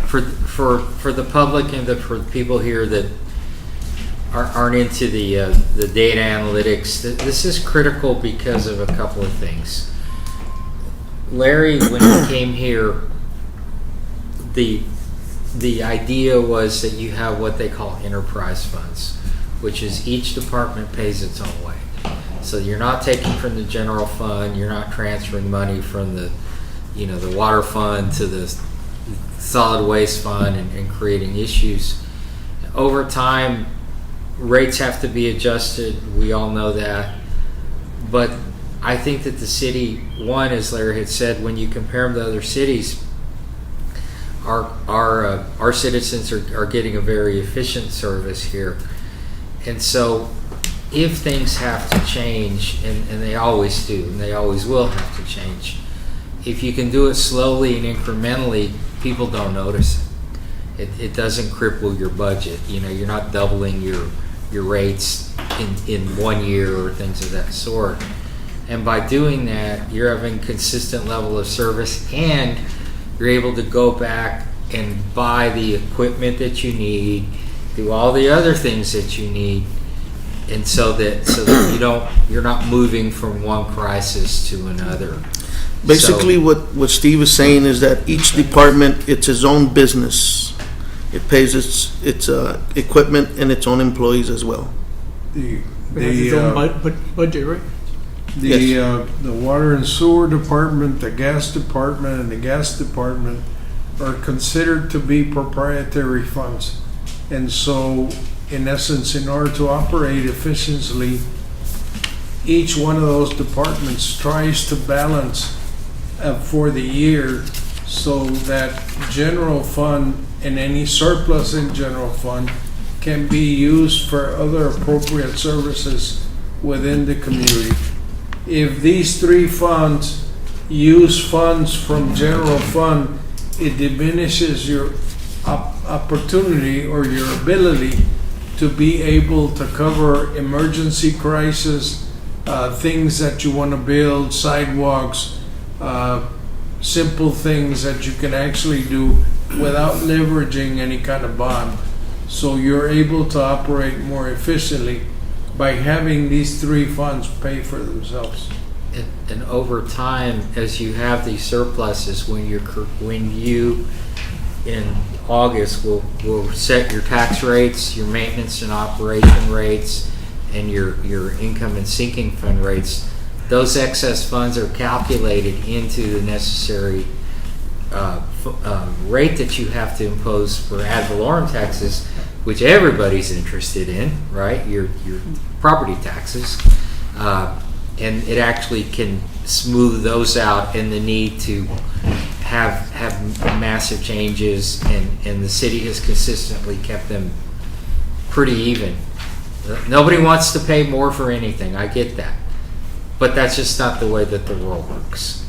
[SPEAKER 13] for the public and for the people here that aren't into the data analytics. This is critical because of a couple of things. Larry, when he came here, the idea was that you have what they call enterprise funds, which is each department pays its own way. So you're not taking from the general fund, you're not transferring money from the water fund to the solid waste fund and creating issues. Over time, rates have to be adjusted. We all know that. But I think that the city, one, as Larry had said, when you compare them to other cities, our citizens are getting a very efficient service here. And so if things have to change, and they always do, and they always will have to change, if you can do it slowly and incrementally, people don't notice it. It doesn't cripple your budget. You're not doubling your rates in 1 year or things of that sort. And by doing that, you're having consistent level of service, and you're able to go back and buy the equipment that you need, do all the other things that you need, and so that you're not moving from one crisis to another.
[SPEAKER 1] Basically, what Steve is saying is that each department, it's its own business. It pays its equipment and its own employees as well.
[SPEAKER 4] It has its own budget, right?
[SPEAKER 3] The water and sewer department, the gas department, and the gas department are considered to be proprietary funds. And so, in essence, in order to operate efficiently, each one of those departments tries to balance for the year so that general fund and any surplus in general fund can be used for other appropriate services within the community. If these three funds use funds from general fund, it diminishes your opportunity or your ability to be able to cover emergency crisis, things that you want to build, sidewalks, simple things that you can actually do without leveraging any kind of bond. So you're able to operate more efficiently by having these three funds pay for themselves.
[SPEAKER 13] And over time, as you have these surpluses, when you in August will set your tax rates, your maintenance and operation rates, and your income and sinking fund rates, those excess funds are calculated into the necessary rate that you have to impose for ad valorem taxes, which everybody's interested in, right? Your property taxes. And it actually can smooth those out, and the need to have massive changes, and the city has consistently kept them pretty even. Nobody wants to pay more for anything, I get that. But that's just not the way that the world works.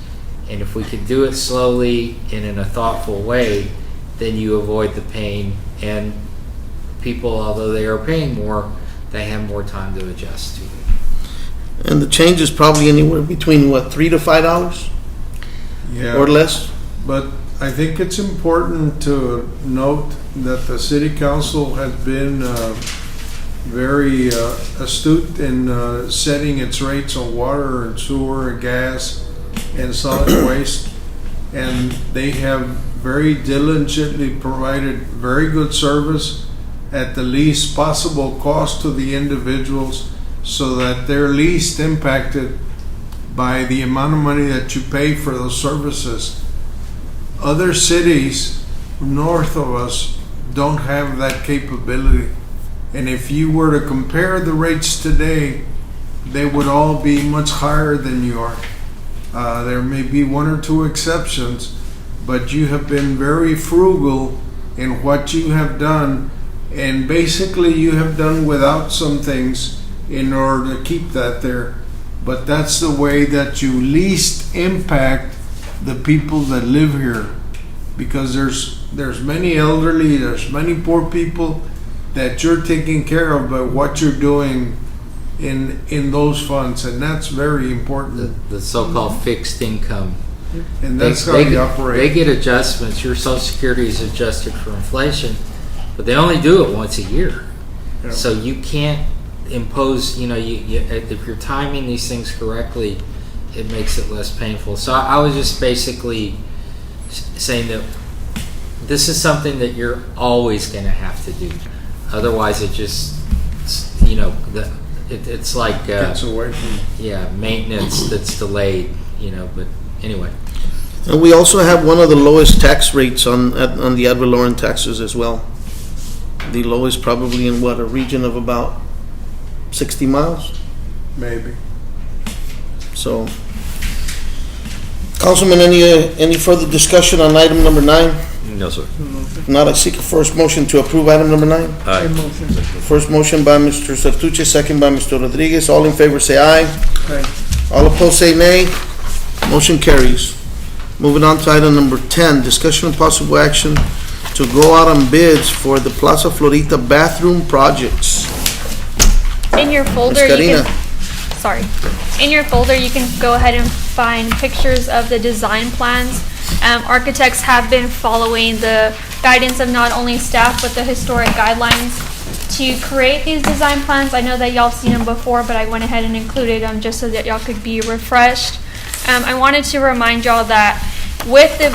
[SPEAKER 13] And if we can do it slowly and in a thoughtful way, then you avoid the pain, and people, although they are paying more, they have more time to adjust to it.
[SPEAKER 1] And the change is probably anywhere between, what, $3 to $5
[SPEAKER 3] Yeah.
[SPEAKER 1] or less?
[SPEAKER 3] But I think it's important to note that the city council has been very astute in setting its rates on water and sewer and gas and solid waste. And they have very diligently provided very good service at the least possible cost to the individuals so that they're least impacted by the amount of money that you pay for those services. Other cities north of us don't have that capability. And if you were to compare the rates today, they would all be much higher than you are. There may be one or two exceptions, but you have been very frugal in what you have done, and basically you have done without some things in order to keep that there. But that's the way that you least impact the people that live here, because there's many elderly, there's many poor people that you're taking care of by what you're doing in those funds, and that's very important.
[SPEAKER 13] The so-called fixed income.
[SPEAKER 3] And that's how you operate.
[SPEAKER 13] They get adjustments. Your Social Security is adjusted for inflation, but they only do it once a year.
[SPEAKER 3] Yeah.
[SPEAKER 13] So you can't impose, if you're timing these things correctly, it makes it less painful. So I was just basically saying that this is something that you're always going to have to do. Otherwise, it just, it's like
[SPEAKER 3] Gets away from
[SPEAKER 13] maintenance that's delayed. But anyway.
[SPEAKER 1] And we also have one of the lowest tax rates on the ad valorem taxes as well. The lowest probably in a region of about 60 miles.
[SPEAKER 3] maybe.
[SPEAKER 1] So, Councilman, any further discussion on item number 9?
[SPEAKER 5] No, sir.
[SPEAKER 1] If not, I seek a first motion to approve item number 9.
[SPEAKER 5] Aye.
[SPEAKER 1] First motion by Mr. Sertuche, second by Mr. Rodriguez. All in favor say aye.
[SPEAKER 3] Aye.
[SPEAKER 1] All opposed say nay. Motion carries. Moving on to item number 10, discussion and possible action to go out on bids for the Plaza Florita bathroom projects.
[SPEAKER 11] In your folder,
[SPEAKER 1] Ms.
[SPEAKER 11] you
[SPEAKER 1] Karina.
[SPEAKER 11] can, sorry. In your folder, you can go ahead and find pictures of the design plans. Architects have been following the guidance of not only staff, but the historic guidelines to create these design plans. I know that y'all seen them before, but I went ahead and included them just so that y'all could be refreshed. I wanted to remind y'all that with the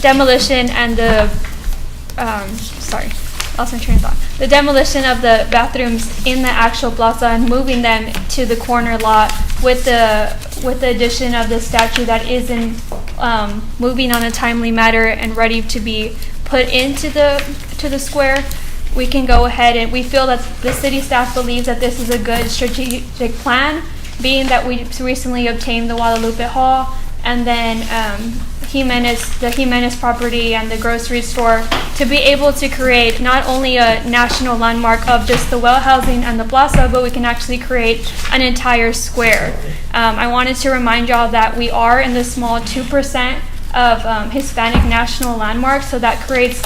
[SPEAKER 11] demolition and the, lost my train of thought. The demolition of the bathrooms in the actual plaza and moving them to the corner lot with the addition of the statue that is moving on a timely matter and ready to be put into the square, we can go ahead and we feel that the city staff believes that this is a good strategic plan, being that we recently obtained the Guadalupe Hall and then the Jimenez property and the grocery store, to be able to create not only a national landmark of just the well housing and the plaza, but we can actually create an entire square. I wanted to remind y'all that we are in the small 2% of Hispanic national landmarks, so that creates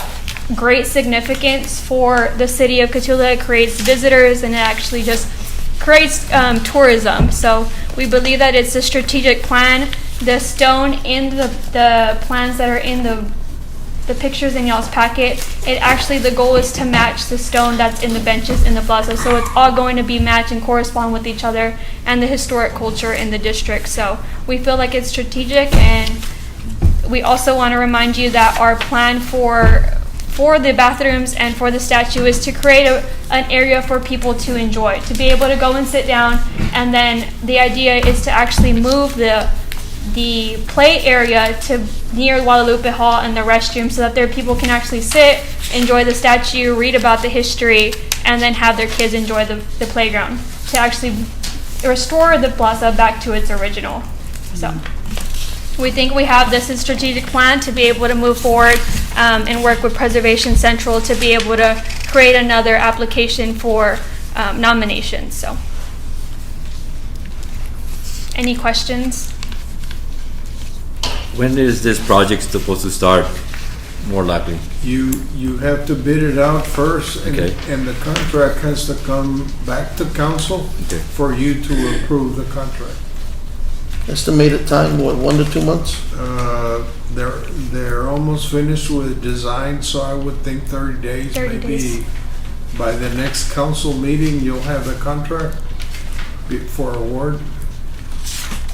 [SPEAKER 11] great significance for the city of Cotulla. It creates visitors and it actually just creates tourism. So we believe that it's a strategic plan. The stone in the plans that are in the pictures in y'all's packet, the goal is to match the stone that's in the benches in the plaza. So it's all going to be matched and correspond with each other and the historic culture in the district. So we feel like it's strategic, and we also want to remind you that our plan for the bathrooms and for the statue is to create an area for people to enjoy, to be able to go and sit down, and then the idea is to actually move the play area to near Guadalupe Hall and the restroom so that their people can actually sit, enjoy the statue, read about the history, and then have their kids enjoy the playground, to actually restore the plaza back to its original. So we think we have this as strategic plan to be able to move forward and work with Preservation Central to be able to create another application for nominations. So, any questions?
[SPEAKER 5] When is this project supposed to start? more likely?
[SPEAKER 3] You have to bid it out first,
[SPEAKER 5] Okay.
[SPEAKER 3] and the contract has to come back to council
[SPEAKER 5] Okay.
[SPEAKER 3] for you to approve the contract.
[SPEAKER 1] Estimated time, what, 1 to 2 months?
[SPEAKER 3] They're almost finished with design, so I would think 30 days.
[SPEAKER 11] 30
[SPEAKER 3] maybe
[SPEAKER 11] days.
[SPEAKER 3] by the next council meeting, you'll have the contract for award.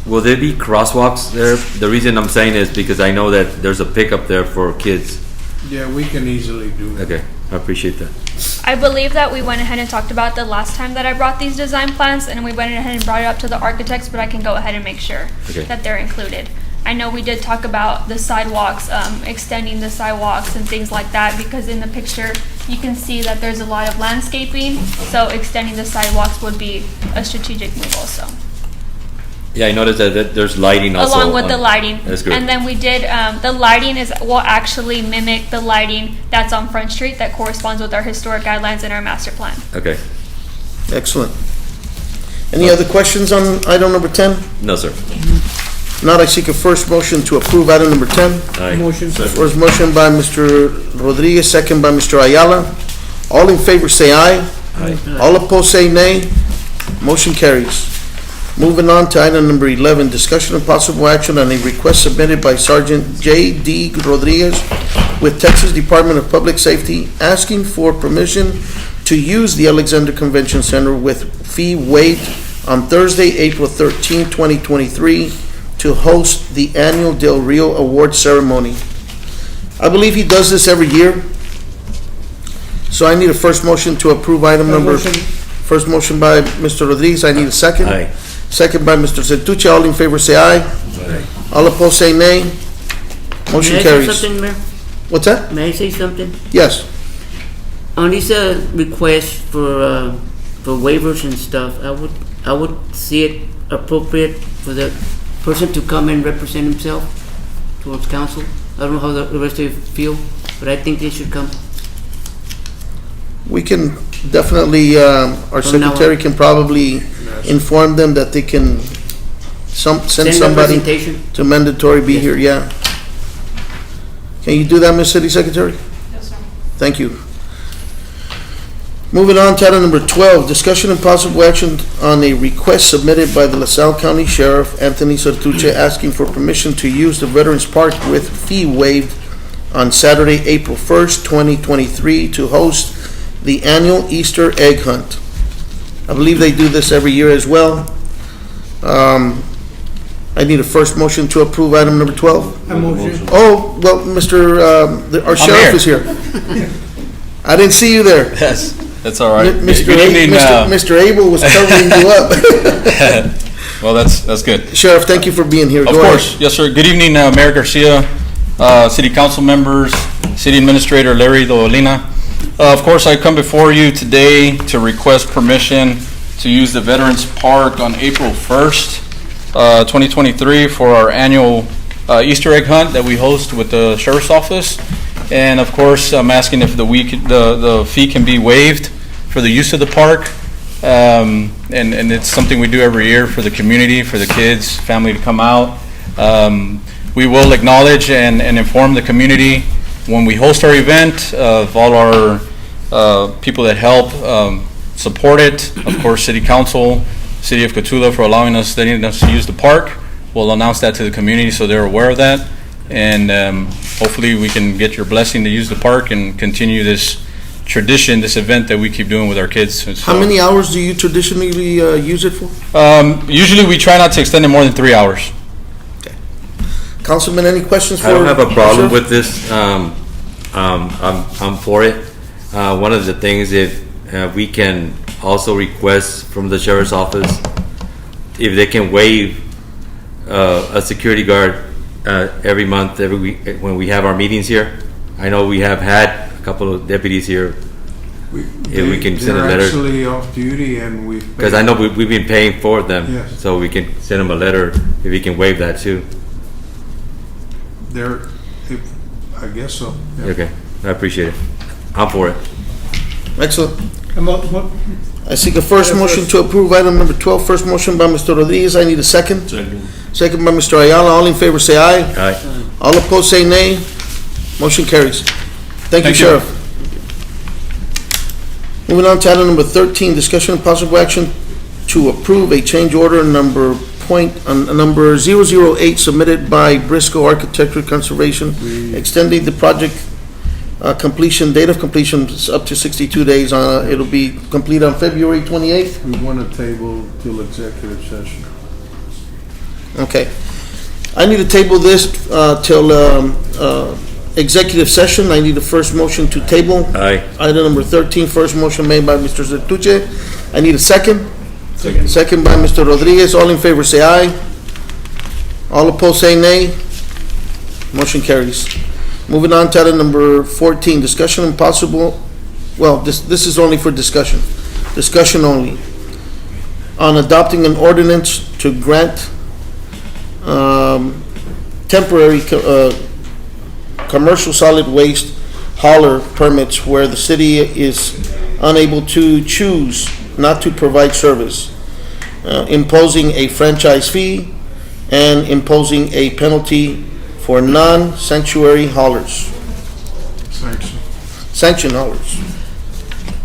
[SPEAKER 5] Will there be crosswalks there? The reason I'm saying is because I know that there's a pickup there for kids.
[SPEAKER 3] Yeah, we can easily do that.
[SPEAKER 5] Okay, I appreciate that.
[SPEAKER 11] I believe that we went ahead and talked about the last time that I brought these design plans, and we went ahead and brought it up to the architects, but I can go ahead and make sure
[SPEAKER 5] Okay.
[SPEAKER 11] that they're included. I know we did talk about the sidewalks, extending the sidewalks and things like that, because in the picture, you can see that there's a lot of landscaping, so extending the sidewalks would be a strategic move also.
[SPEAKER 5] Yeah, I noticed that there's lighting also.
[SPEAKER 11] Along with the lighting.
[SPEAKER 5] That's good.
[SPEAKER 11] And then we did, the lighting will actually mimic the lighting that's on Front Street that corresponds with our historic guidelines and our master plan.
[SPEAKER 5] Okay.
[SPEAKER 1] Excellent. Any other questions on item number 10?
[SPEAKER 5] No, sir.
[SPEAKER 1] Not, I seek a first motion to approve item number 10.
[SPEAKER 5] Aye.
[SPEAKER 4] Motion.
[SPEAKER 1] First motion by Mr. Rodriguez, second by Mr. Ayala. All in favor say aye.
[SPEAKER 5] Aye.
[SPEAKER 1] All opposed say nay. Motion carries. Moving on to item number 11, discussion and possible action on a request submitted by Sergeant J.D. Rodriguez with Texas Department of Public Safety asking for permission to use the Alexander Convention Center with fee waived on Thursday, April 13, 2023, to host the annual Del Rio Award ceremony. I believe he does this every year. So I need a first motion to approve item number. First motion by Mr. Rodriguez, I need a second.
[SPEAKER 5] Aye.
[SPEAKER 1] Second by Mr. Cotulla, all in favor say aye.
[SPEAKER 5] Aye.
[SPEAKER 1] All opposed say nay. Motion
[SPEAKER 10] May I say
[SPEAKER 1] carries.
[SPEAKER 10] something, Mayor?
[SPEAKER 1] What's that?
[SPEAKER 10] May I say something?
[SPEAKER 1] Yes.
[SPEAKER 10] On these requests for waivers and stuff, I would see it appropriate for the person to come and represent himself towards council. I don't know how the rest of you feel, but I think they should come.
[SPEAKER 1] We can definitely, our
[SPEAKER 10] From now on.
[SPEAKER 1] secretary can probably inform them that they can send somebody
[SPEAKER 10] representation.
[SPEAKER 1] to mandatory be here, yeah. Can you do that, Ms. City Secretary?
[SPEAKER 2] Yes, sir.
[SPEAKER 1] Thank you. Moving on to item number 12, discussion and possible action on a request submitted by the LaSalle County Sheriff Anthony Sertuche asking for permission to use the Veterans Park with fee waived on Saturday, April 1st, 2023 to host the annual Easter egg hunt. I believe they do this every year as well. I need a first motion to approve item number 12.
[SPEAKER 4] I motion.
[SPEAKER 1] Oh, well, our sheriff is here. I didn't see you there.
[SPEAKER 7] Yes, that's all right.
[SPEAKER 1] Mr.
[SPEAKER 7] Good evening.
[SPEAKER 1] Mr. Abel was covering you up.
[SPEAKER 7] Well, that's good.
[SPEAKER 1] Sheriff, thank you for being here.
[SPEAKER 7] Of
[SPEAKER 1] Go
[SPEAKER 7] course,
[SPEAKER 1] ahead.
[SPEAKER 7] yes, sir. Good evening, Mayor Garcia, City Council members, City Administrator Larry Dolina. Of course, I come before you today to request permission to use the Veterans Park on April 1st, 2023 for our annual Easter egg hunt that we host with the Sheriff's Office. And of course, I'm asking if the fee can be waived for the use of the park. And it's something we do every year for the community, for the kids, family to come out. We will acknowledge and inform the community when we host our event of all our people that help support it. Of course, City Council, City of Cotulla for letting us to use the park. We'll announce that to the community so they're aware of that. And hopefully we can get your blessing to use the park and continue this tradition, this event that we keep doing with our kids. So,
[SPEAKER 1] How many hours do you traditionally use it for?
[SPEAKER 7] usually we try not to extend it more than 3 hours.
[SPEAKER 1] Councilman, any questions for?
[SPEAKER 5] I don't have a problem
[SPEAKER 1] Sheriff?
[SPEAKER 5] with this. I'm for it. One of the things, if we can also request from the Sheriff's Office if they can waive a security guard every month, every week when we have our meetings here. I know we have had a couple of deputies here. If we can send a
[SPEAKER 3] They're
[SPEAKER 5] letter,
[SPEAKER 3] actually off duty, and
[SPEAKER 5] because I know we've been paying for them,
[SPEAKER 3] Yes.
[SPEAKER 5] so we can send them a letter if we can waive that too.
[SPEAKER 3] I guess so. yeah.
[SPEAKER 5] Okay, I appreciate it. I'm for it.
[SPEAKER 1] Excellent.
[SPEAKER 4] What?
[SPEAKER 1] I seek a first motion to approve item number 12. First motion by Mr. Rodriguez. I need a second.
[SPEAKER 6] Second.
[SPEAKER 1] Second by Mr. Ayala. All in favor say aye.
[SPEAKER 5] All right.
[SPEAKER 1] All opposed say nay. Motion carries. Thank you,
[SPEAKER 7] Thank you.
[SPEAKER 1] Sheriff. Moving on to item number 13, discussion and possible action to approve a change order number 008 submitted by Briscoe Architecture Conservation, extending the project completion, date of completion is up to 62 days. It'll be complete on February 28th.
[SPEAKER 3] We want to table till executive session.
[SPEAKER 1] Okay. I need to table this till executive session. I need a first motion to table.
[SPEAKER 5] Aye.
[SPEAKER 1] Item number 13, first motion made by Mr. Cotulla. I need a second. Second by Mr. Rodriguez. All in favor say aye. All opposed say nay. Motion carries. Moving on to item number 14, discussion and possible, well, this is only for discussion. Discussion only. On adopting an ordinance to grant temporary commercial solid waste hauler permits where the city is unable to choose not to provide service, imposing a franchise fee and imposing a penalty for non-sanctuary haulers, sanction haulers.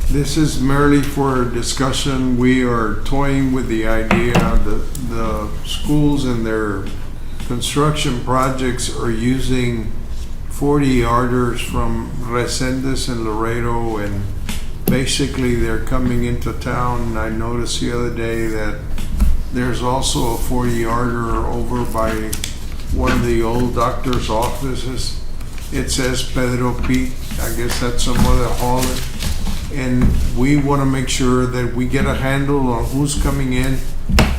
[SPEAKER 3] This is merely for discussion. We are toying with the idea that the schools and their construction projects are using 40-yarders from Resendez and Laredo, and basically they're coming into town. I noticed the other day that there's also a 40-yarder over by one of the old doctor's offices. It says Pedro Pete. I guess that's some other hauler. And we want to make sure that we get a handle on who's coming in,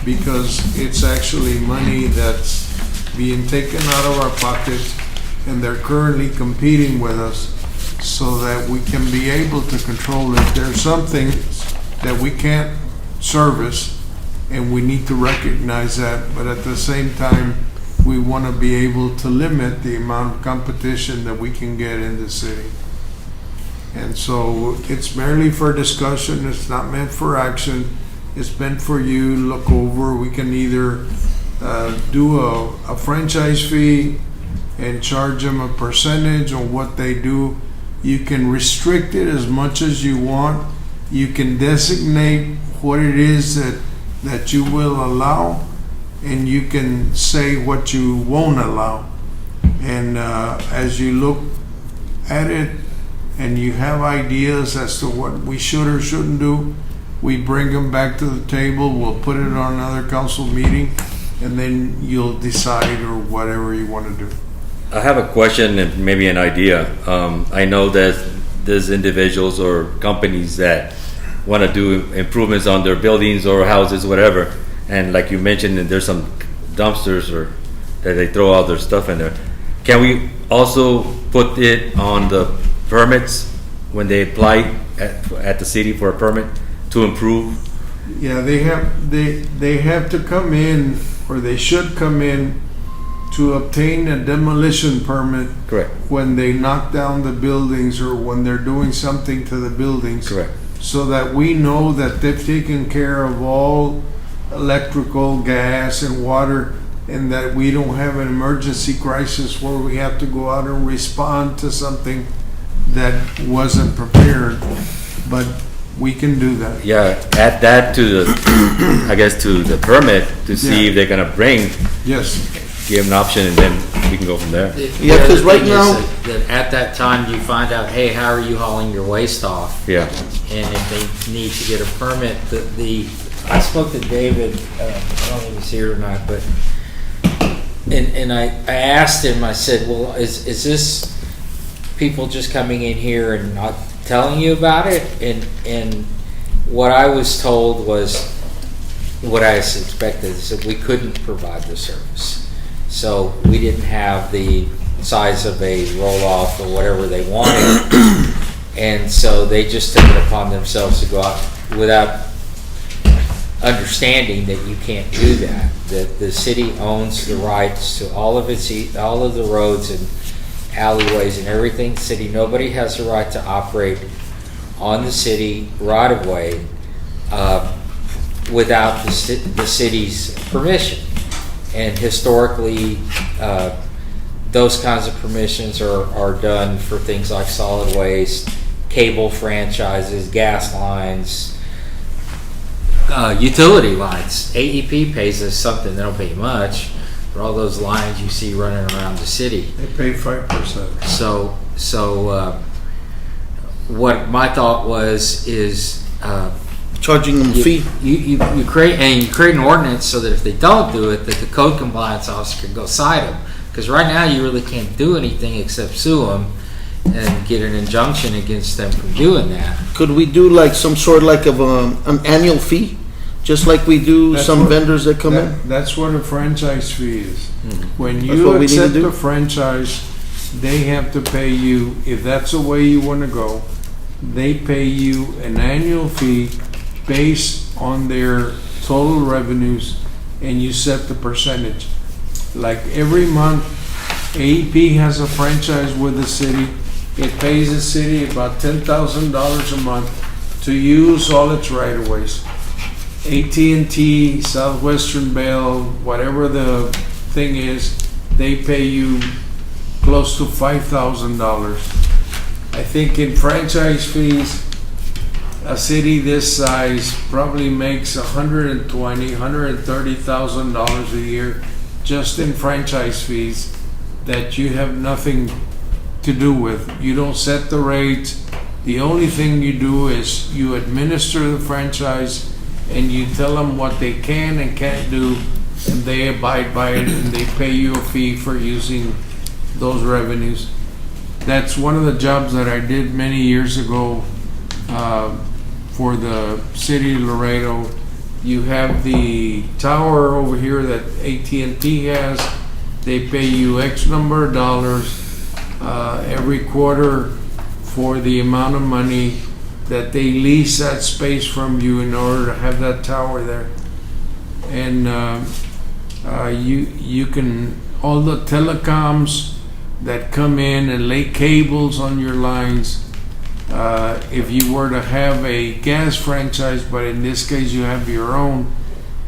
[SPEAKER 3] because it's actually money that's being taken out of our pockets, and they're currently competing with us, so that we can be able to control it. There's some things that we can't service, and we need to recognize that, but at the same time, we want to be able to limit the amount of competition that we can get in the city. And so it's merely for discussion. It's not meant for action. It's meant for you to look over. We can either do a franchise fee and charge them a percentage on what they do. You can restrict it as much as you want. You can designate what it is that you will allow, and you can say what you won't allow. And as you look at it and you have ideas as to what we should or shouldn't do, we bring them back to the table. We'll put it on another council meeting, and then you'll decide or whatever you want to do.
[SPEAKER 5] I have a question and maybe an idea. I know that there's individuals or companies that want to do improvements on their buildings or houses, whatever. And like you mentioned, there's some dumpsters or that they throw all their stuff in there. Can we also put it on the permits when they apply at the city for a permit to improve?
[SPEAKER 3] Yeah, they have to come in, or they should come in to obtain a demolition permit.
[SPEAKER 5] Correct.
[SPEAKER 3] When they knock down the buildings or when they're doing something to the buildings.
[SPEAKER 5] Correct.
[SPEAKER 3] So that we know that they've taken care of all electrical, gas, and water, and that we don't have an emergency crisis where we have to go out and respond to something that wasn't prepared. But we can do that.
[SPEAKER 5] Yeah, add that to the, I guess, to the permit to see if they're gonna bring.
[SPEAKER 3] Yes.
[SPEAKER 5] Give them an option, and then we can go from there.
[SPEAKER 1] Yeah, because right now,
[SPEAKER 13] that at that time you find out, hey, how are you hauling your waste off?
[SPEAKER 5] Yeah.
[SPEAKER 13] And if they need to get a permit, I spoke to David, I don't know if he's here or not, but, and I asked him, I said, well, is this people just coming in here and not telling you about it? And what I was told was what I suspected, is that we couldn't provide the service. So we didn't have the size of a roll-off or whatever they wanted. And so they just took it upon themselves to go out without understanding that you can't do that. That the city owns the rights to all of the roads and alleyways and everything. City, nobody has the right to operate on the city right-of-way without the city's permission. And historically, those kinds of permissions are done for things like solid waste, cable franchises, gas lines, utility lines. AEP pays us something, they don't pay much, but all those lines you see running around the city.
[SPEAKER 3] They pay 5%.
[SPEAKER 13] So what my thought was is
[SPEAKER 1] Charging them a fee.
[SPEAKER 13] you create an ordinance so that if they don't do it, that the code compliance officer can go cite them. Because right now you really can't do anything except sue them and get an injunction against them from doing that.
[SPEAKER 1] Could we do like some sort like of an annual fee? Just like we do
[SPEAKER 3] That's
[SPEAKER 1] some
[SPEAKER 3] what-
[SPEAKER 1] vendors that come in?
[SPEAKER 3] That's what a franchise fee is. When
[SPEAKER 1] That's
[SPEAKER 3] you
[SPEAKER 1] what we need to
[SPEAKER 3] accept
[SPEAKER 1] do.
[SPEAKER 3] a franchise, they have to pay you, if that's the way you want to go, they pay you an annual fee based on their total revenues, and you set the percentage. Like every month, AEP has a franchise with the city. It pays the city about $10,000 a month to use all its right-of-ways. AT&T, Southwestern Bell, whatever the thing is, they pay you close to $5,000. I think in franchise fees, a city this size probably makes $120,000, $130,000 a year just in franchise fees that you have nothing to do with. You don't set the rates. The only thing you do is you administer the franchise and you tell them what they can and can't do, and they abide by it, and they pay you a fee for using those revenues. That's one of the jobs that I did many years ago for the city of Laredo. You have the tower over here that AT&T has. They pay you X number of dollars every quarter for the amount of money that they lease that space from you in order to have that tower there. And you can, all the telecoms that come in and lay cables on your lines, if you were to have a gas franchise, but in this case you have your own,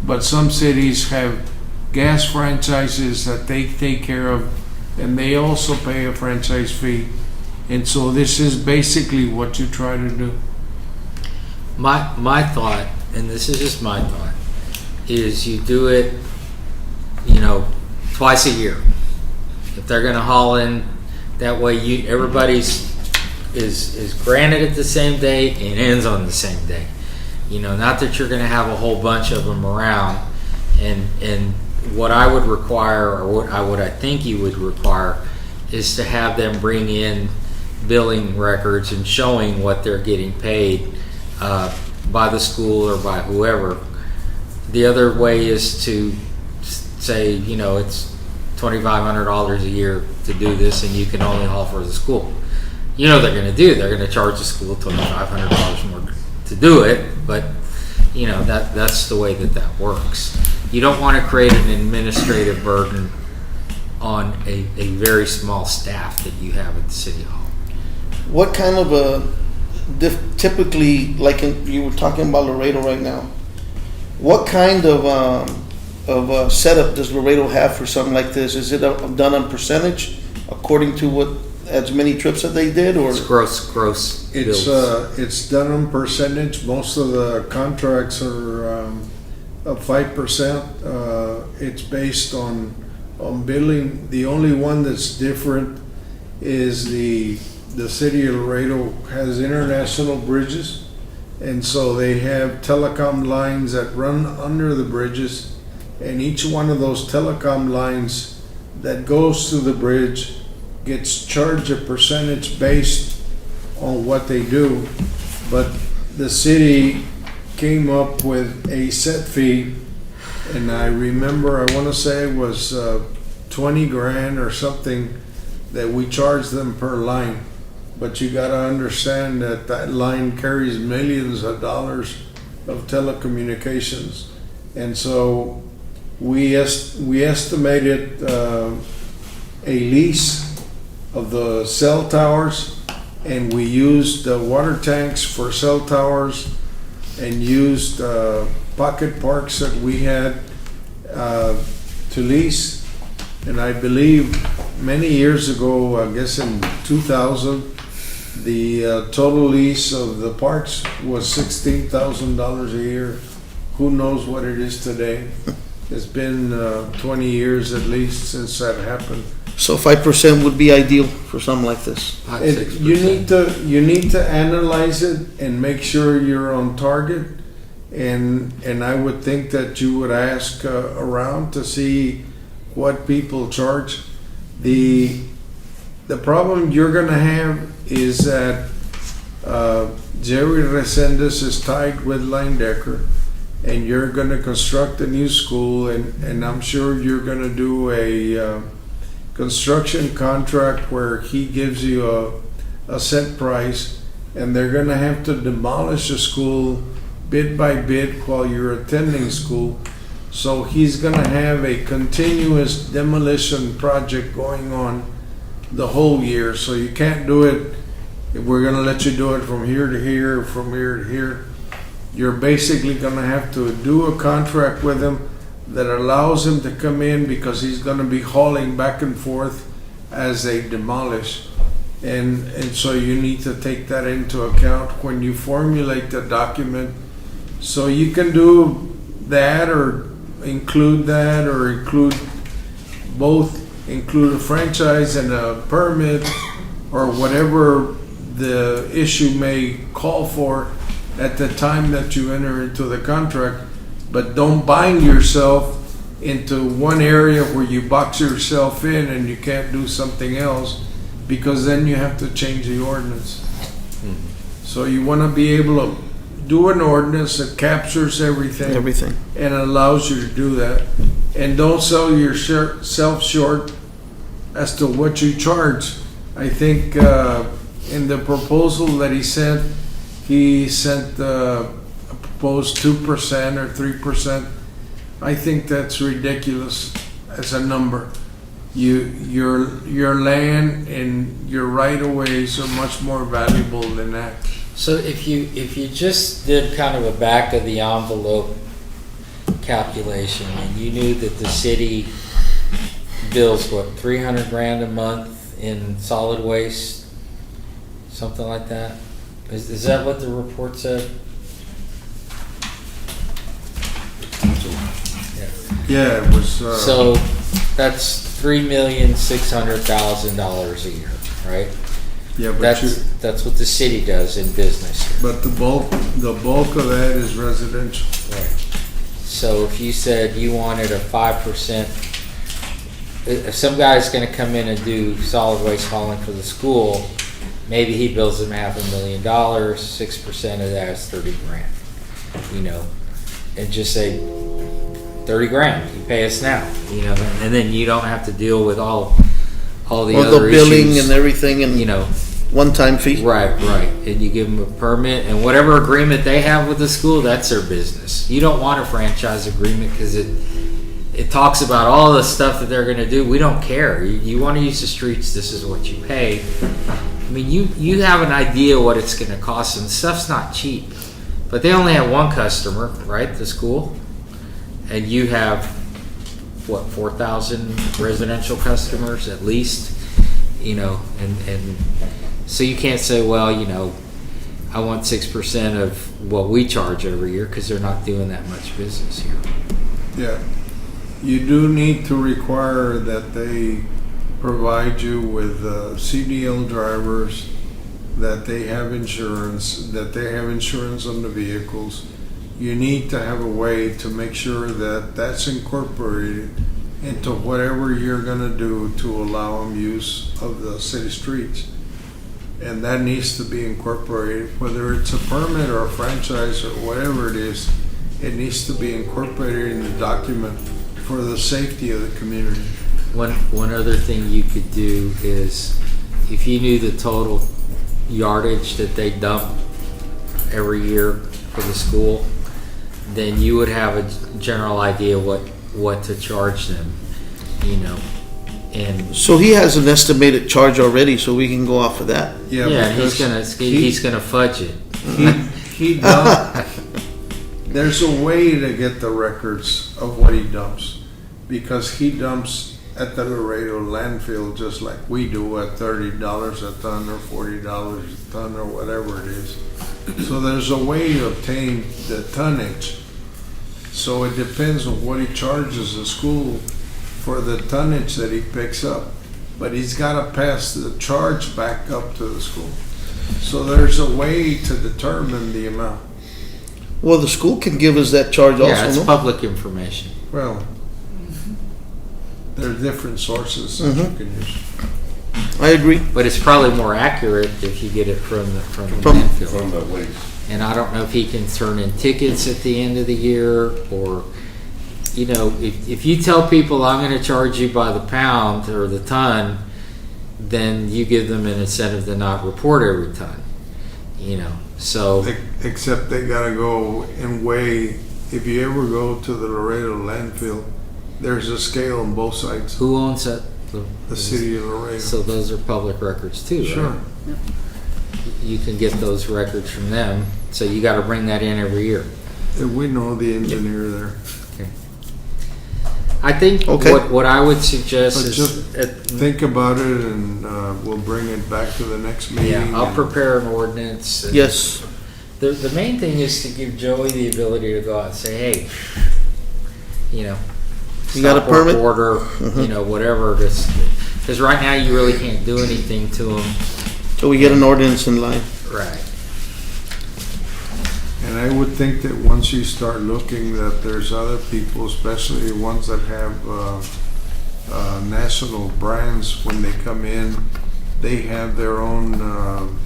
[SPEAKER 3] but some cities have gas franchises that they take care of, and they also pay a franchise fee. And so this is basically what you try to do.
[SPEAKER 13] My thought, and this is just my thought, is you do it, you know, twice a year. If they're going to haul in, that way everybody's is granted it the same day and ends on the same day. You know, not that you're going to have a whole bunch of them around. And what I would require, or what I think you would require, is to have them bring in billing records and showing what they're getting paid by the school or by whoever. The other way is to say, you know, it's $2,500 a year to do this, and you can only haul for the school. You know they're going to do. They're going to charge the school $2,500 more to do it, but you know that's the way that works. You don't want to create an administrative burden on a very small staff that you have at the city hall.
[SPEAKER 1] What kind of typically, like you were talking about Laredo right now, what kind of setup does Laredo have for something like this? Is it done on percentage according to what as many trips that they did, or
[SPEAKER 13] it's gross
[SPEAKER 3] It's
[SPEAKER 13] bills.
[SPEAKER 3] it's done on percentage. Most of the contracts are 5%. It's based on billing. The only one that's different is the city of Laredo has international bridges, and so they have telecom lines that run under the bridges, and each one of those telecom lines that goes to the bridge gets charged a percentage based on what they do. But the city came up with a set fee, and I remember, I want to say it was 20 grand or something that we charged them per line. But you got to understand that line carries millions of dollars of telecommunications, and so we estimated a lease of the cell towers, and we used water tanks for cell towers, and used pocket parks that we had to lease, and I believe many years ago, I guess in 2000, the total lease of the parks was $16,000 a year. Who knows what it is today? It's been 20 years at least since that happened.
[SPEAKER 1] So 5% would be ideal for something like this.
[SPEAKER 3] You need to analyze it and make sure you're on target. And I would think that you would ask around to see what people charge. The problem you're gonna have is that Jerry Resendez is tied with Linedecker, and you're gonna construct a new school, and I'm sure you're gonna do a construction contract where he gives you a set price, and they're gonna have to demolish a school bit by bit while you're attending school. So he's gonna have a continuous demolition project going on the whole year. So you can't do it, we're gonna let you do it from here to here, from here to here. You're basically gonna have to do a contract with him that allows him to come in, because he's gonna be hauling back and forth as they demolish. And so you need to take that into account when you formulate the document. So you can do that, or include that, or include both, include a franchise and a permit, or whatever the issue may call for at the time that you enter into the contract. But don't bind yourself into one area where you box yourself in and you can't do something else, because then you have to change the ordinance. So you want to be able to do an ordinance that captures everything and allows you to do that. And don't sell yourself short as to what you charge. I think in the proposal that he sent a proposed 2% or 3%. I think that's ridiculous as a number. Your land and your right-of-ways are much more valuable than that.
[SPEAKER 13] So if you just did kind of a back of the envelope calculation, and you knew that the city bills what, $300,000 a month in solid waste, something like that. Is that what the report said?
[SPEAKER 3] Yeah, it was.
[SPEAKER 13] So that's $3,600,000 a year, right?
[SPEAKER 3] Yeah, but
[SPEAKER 13] that's what the city does in business.
[SPEAKER 3] But the bulk of that is residential.
[SPEAKER 13] Right. So if you said you wanted a 5%, if some guy's going to come in and do solid waste hauling for the school, maybe he bills them $500,000. 6% of that is $30,000. You know, and just say $30,000. You pay us now. You know, and then you don't have to deal with all the other
[SPEAKER 1] billing
[SPEAKER 13] issues,
[SPEAKER 1] and everything, and
[SPEAKER 13] you know,
[SPEAKER 1] one-time fee.
[SPEAKER 13] Right. And you give them a permit, and whatever agreement they have with the school, that's their business. You don't want a franchise agreement because it talks about all the stuff that they're going to do. We don't care. You want to use the streets, this is what you pay. I mean, you have an idea what it's going to cost, and stuff's not cheap. But they only have one customer, right, the school? And you have, what, 4,000 residential customers at least? You know, and so you can't say, well, you know, I want 6% of what we charge every year, because they're not doing that much business here.
[SPEAKER 3] Yeah. You do need to require that they provide you with CDL drivers, that they have insurance on the vehicles. You need to have a way to make sure that that's incorporated into whatever you're going to do to allow them use of the city streets. And that needs to be incorporated, whether it's a permit or a franchise or whatever it is, it needs to be incorporated in the document for the safety of the community.
[SPEAKER 13] One other thing you could do is, if you knew the total yardage that they dump every year for the school, then you would have a general idea what to charge them, you know. And
[SPEAKER 1] so he has an estimated charge already, so we can go off of that.
[SPEAKER 13] Yeah, he's gonna fudge it.
[SPEAKER 3] He dumps. There's a way to get the records of what he dumps, because he dumps at the Laredo landfill, just like we do, at $30 a ton or $40 a ton or whatever it is. So there's a way to obtain the tonnage. So it depends on what he charges the school for the tonnage that he picks up. But he's got to pass the charge back up to the school. So there's a way to determine the amount.
[SPEAKER 1] Well, the school can give us that charge also,
[SPEAKER 13] Yeah, it's
[SPEAKER 1] no?
[SPEAKER 13] public information.
[SPEAKER 3] Well, there are different sources that you can use.
[SPEAKER 1] I agree.
[SPEAKER 13] But it's probably more accurate if you get it from the
[SPEAKER 1] From
[SPEAKER 13] landfill.
[SPEAKER 6] From the waste.
[SPEAKER 13] And I don't know if he can turn in tickets at the end of the year, or, you know, if you tell people I'm going to charge you by the pound or the ton, then you give them an incentive to not report every ton, you know. So
[SPEAKER 3] Except they got to go and weigh. If you ever go to the Laredo landfill, there's a scale on both sides.
[SPEAKER 13] who owns that?
[SPEAKER 3] The city of Laredo.
[SPEAKER 13] So those are public records too, right?
[SPEAKER 3] Sure.
[SPEAKER 13] You can get those records from them. So you got to bring that in every year.
[SPEAKER 3] We know the engineer there.
[SPEAKER 13] I think
[SPEAKER 1] Okay.
[SPEAKER 13] what I would suggest
[SPEAKER 3] But
[SPEAKER 13] is,
[SPEAKER 3] just think about it, and we'll bring it back to the next meeting.
[SPEAKER 13] yeah, I'll
[SPEAKER 3] and-
[SPEAKER 13] prepare an ordinance. and
[SPEAKER 1] Yes.
[SPEAKER 13] The main thing is to give Joey the ability to go out and say, hey, you know,
[SPEAKER 1] You got a
[SPEAKER 13] stop work
[SPEAKER 1] permit?
[SPEAKER 13] order, you know, whatever. Because right now you really can't do anything to him.
[SPEAKER 1] So we get an ordinance in line.
[SPEAKER 13] Right.
[SPEAKER 3] And I would think that once you start looking, that there's other people, especially ones that have national brands, when they come in, they have their own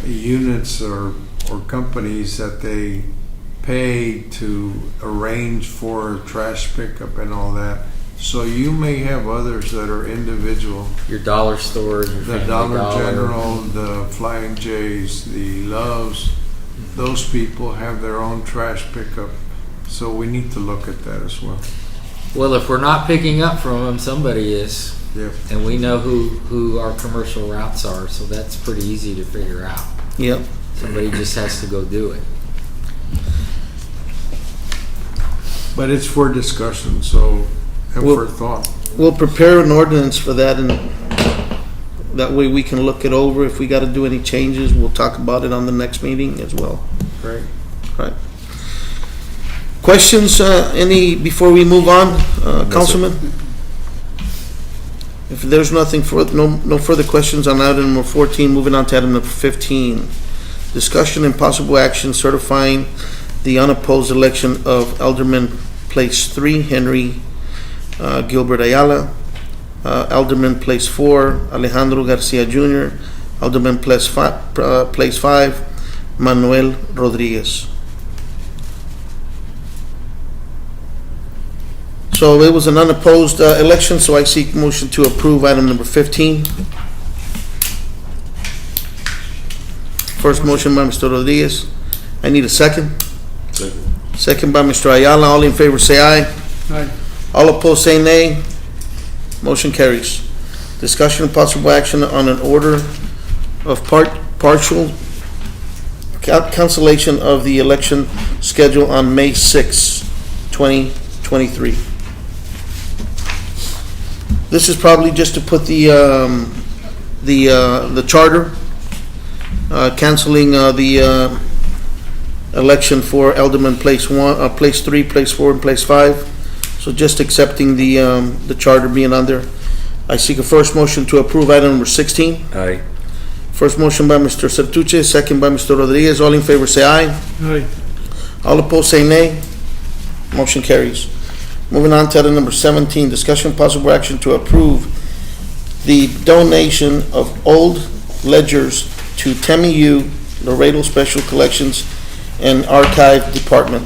[SPEAKER 3] units or companies that they pay to arrange for trash pickup and all that. So you may have others that are individual.
[SPEAKER 13] Your dollar stores, your
[SPEAKER 3] The
[SPEAKER 13] Family
[SPEAKER 3] Dollar General, the Flying J's, the Loves, those people have their own trash pickup. So we need to look at that as well.
[SPEAKER 13] Well, if we're not picking up from them, somebody is.
[SPEAKER 3] Yep.
[SPEAKER 13] And we know who our commercial routes are, so that's pretty easy to figure out.
[SPEAKER 1] Yep.
[SPEAKER 13] Somebody just has to go do it.
[SPEAKER 3] But it's for discussion, so, and
[SPEAKER 1] Well-
[SPEAKER 3] for thought.
[SPEAKER 1] We'll prepare an ordinance for that, and that way we can look it over. If we got to do any changes, we'll talk about it on the next meeting as well.
[SPEAKER 3] Great.
[SPEAKER 1] Right. Questions, any, before we move on, Councilman? If there's nothing no further questions on item number 14, moving on to item number 15. Discussion and possible action certifying the unopposed election of Alderman Place 3, Henry Gilbert Ayala, Alderman Place 4, Alejandro Garcia Jr., Alderman Place 5, Manuel Rodriguez. So it was an unopposed election, so I seek motion to approve item number 15. First motion by Mr. Rodriguez. I need a second. Second by Mr. Ayala. All in favor say aye.
[SPEAKER 4] Aye.
[SPEAKER 1] All opposed say nay. Motion carries. Discussion and possible action on an order of partial cancellation of the election schedule on May 6, 2023. This is probably just to put the charter, canceling the election for Alderman Place 1, Place 3, Place 4, and Place 5. So just accepting the charter being on there. I seek a first motion to approve item number 16.
[SPEAKER 5] Aye.
[SPEAKER 1] First motion by Mr. Sertuche, second by Mr. Rodriguez. All in favor say aye.
[SPEAKER 4] Aye.
[SPEAKER 1] All opposed say nay. Motion carries. Moving on to item number 17, discussion possible action to approve the donation of old ledgers to TEMIU Laredo Special Collections and Archive Department.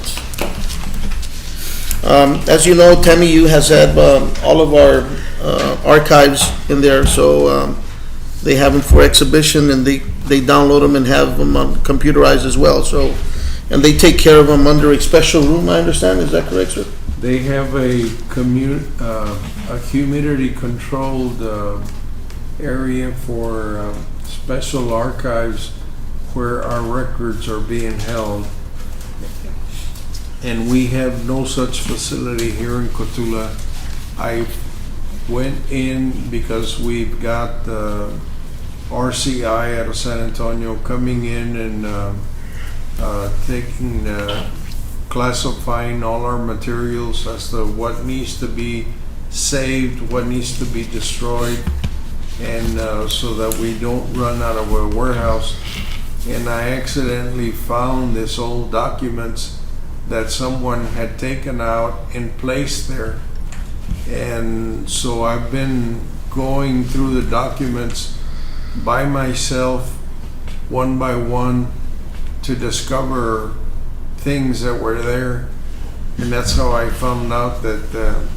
[SPEAKER 1] As you know, TEMIU has had all of our archives in there, so they have them for exhibition, and they download them and have them computerized as well. So, and they take care of them under a special room, I understand. Is that correct, sir?
[SPEAKER 3] They have a humidity-controlled area for special archives where our records are being held. And we have no such facility here in Cotulla. I went in because we've got RCI out of San Antonio coming in and taking, classifying all our materials as to what needs to be saved, what needs to be destroyed, and so that we don't run out of a warehouse. And I accidentally found this old documents that someone had taken out and placed there. And so I've been going through the documents by myself, one by one, to discover things that were there. And that's how I found out that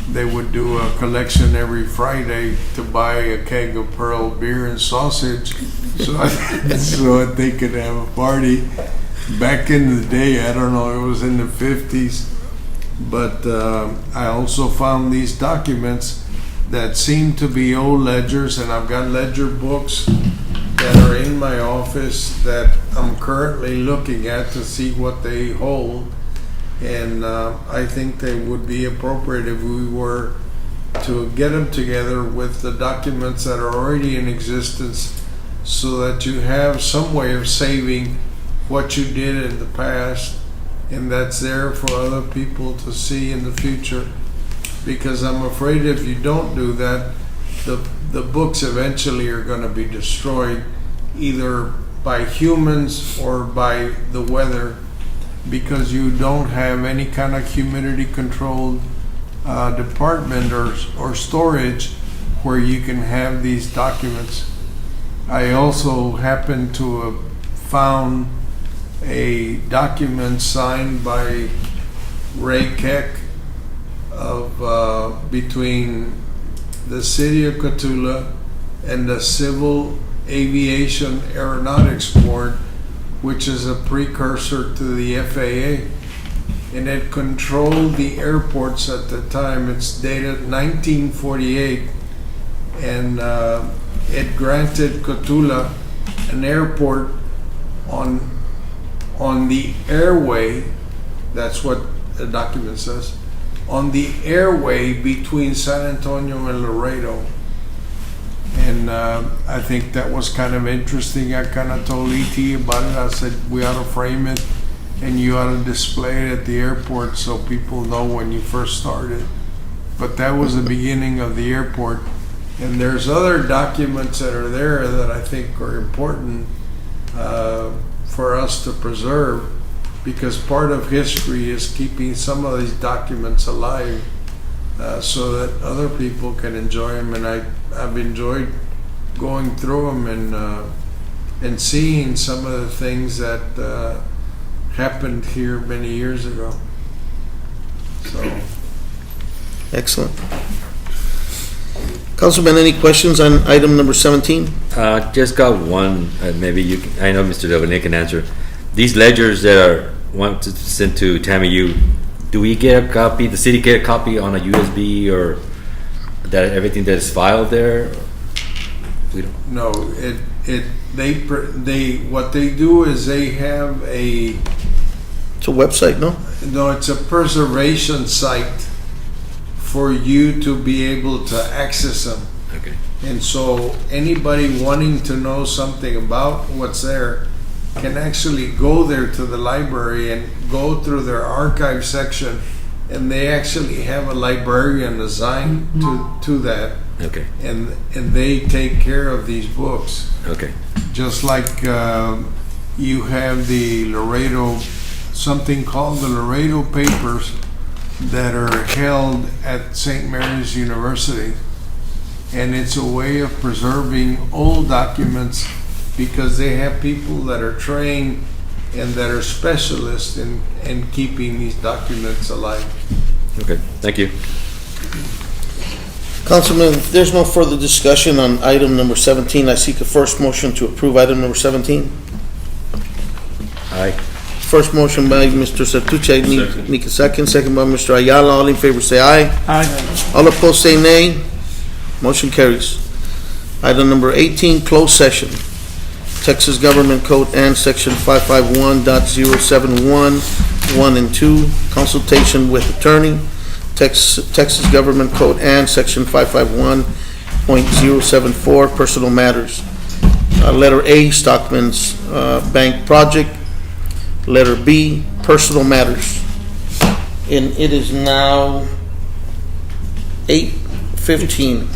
[SPEAKER 3] they would do a collection every Friday to buy a keg of Pearl beer and sausage so that they could have a party. Back in the day, I don't know, it was in the 50s, but I also found these documents that seem to be old ledgers, and I've got ledger books that are in my office that I'm currently looking at to see what they hold. And I think they would be appropriate if we were to get them together with the documents that are already in existence, so that you have some way of saving what you did in the past, and that's there for other people to see in the future. Because I'm afraid if you don't do that, the books eventually are going to be destroyed, either by humans or by the weather, because you don't have any kind of humidity controlled department or storage where you can have these documents. I also happen to have found a document signed by Ray Keck of between the city of Cotulla and the Civil Aviation Aeronautics Board, which is a precursor to the FAA, and it controlled the airports at the time. It's dated 1948, and it granted Cotulla an airport on the airway. That's what the document says, on the airway between San Antonio and Laredo. And I think that was kind of interesting. I kind of told E.T. about it. I said, we ought to frame it and you ought to display it at the airport so people know when you first started. But that was the beginning of the airport. And there's other documents that are there that I think are important for us to preserve, because part of history is keeping some of these documents alive so that other people can enjoy them. And I've enjoyed going through them and seeing some of the things that happened here many years ago. So.
[SPEAKER 1] Excellent. Councilman, any questions on item number 17?
[SPEAKER 5] Just got one. Maybe you can, I know Mr. Delvene can answer. These ledgers that are want to send to TAMIU, do we get a copy? The city get a copy on a USB, or that everything that is filed there? We don't.
[SPEAKER 3] No, they what they do is they have a.
[SPEAKER 1] It's a website, no?
[SPEAKER 3] No, it's a preservation site for you to be able to access them.
[SPEAKER 5] Okay.
[SPEAKER 3] And so anybody wanting to know something about what's there can actually go there to the library and go through their archive section, and they actually have a librarian assigned to that.
[SPEAKER 5] Okay.
[SPEAKER 3] And they take care of these books.
[SPEAKER 5] Okay.
[SPEAKER 3] Just like you have the Laredo, something called the Laredo Papers that are held at St. Mary's University. And it's a way of preserving old documents, because they have people that are trained and that are specialists in keeping these documents alive.
[SPEAKER 5] Okay, thank you.
[SPEAKER 1] Councilman, if there's no further discussion on item number 17, I seek a first motion to approve item number 17.
[SPEAKER 5] Aye.
[SPEAKER 1] First motion by Mr. Sertuche, need a second. Second by Mr. Ayala. All in favor say aye.
[SPEAKER 4] Aye.
[SPEAKER 1] All opposed say nay. Motion carries. Item number 18, closed session. Texas Government Code and Section 551.071, 1 and 2, consultation with attorney. Texas Government Code and Section 551.074, personal matters. Letter A, Stockman's Bank Project. Letter B, personal matters. And it is now 8:15.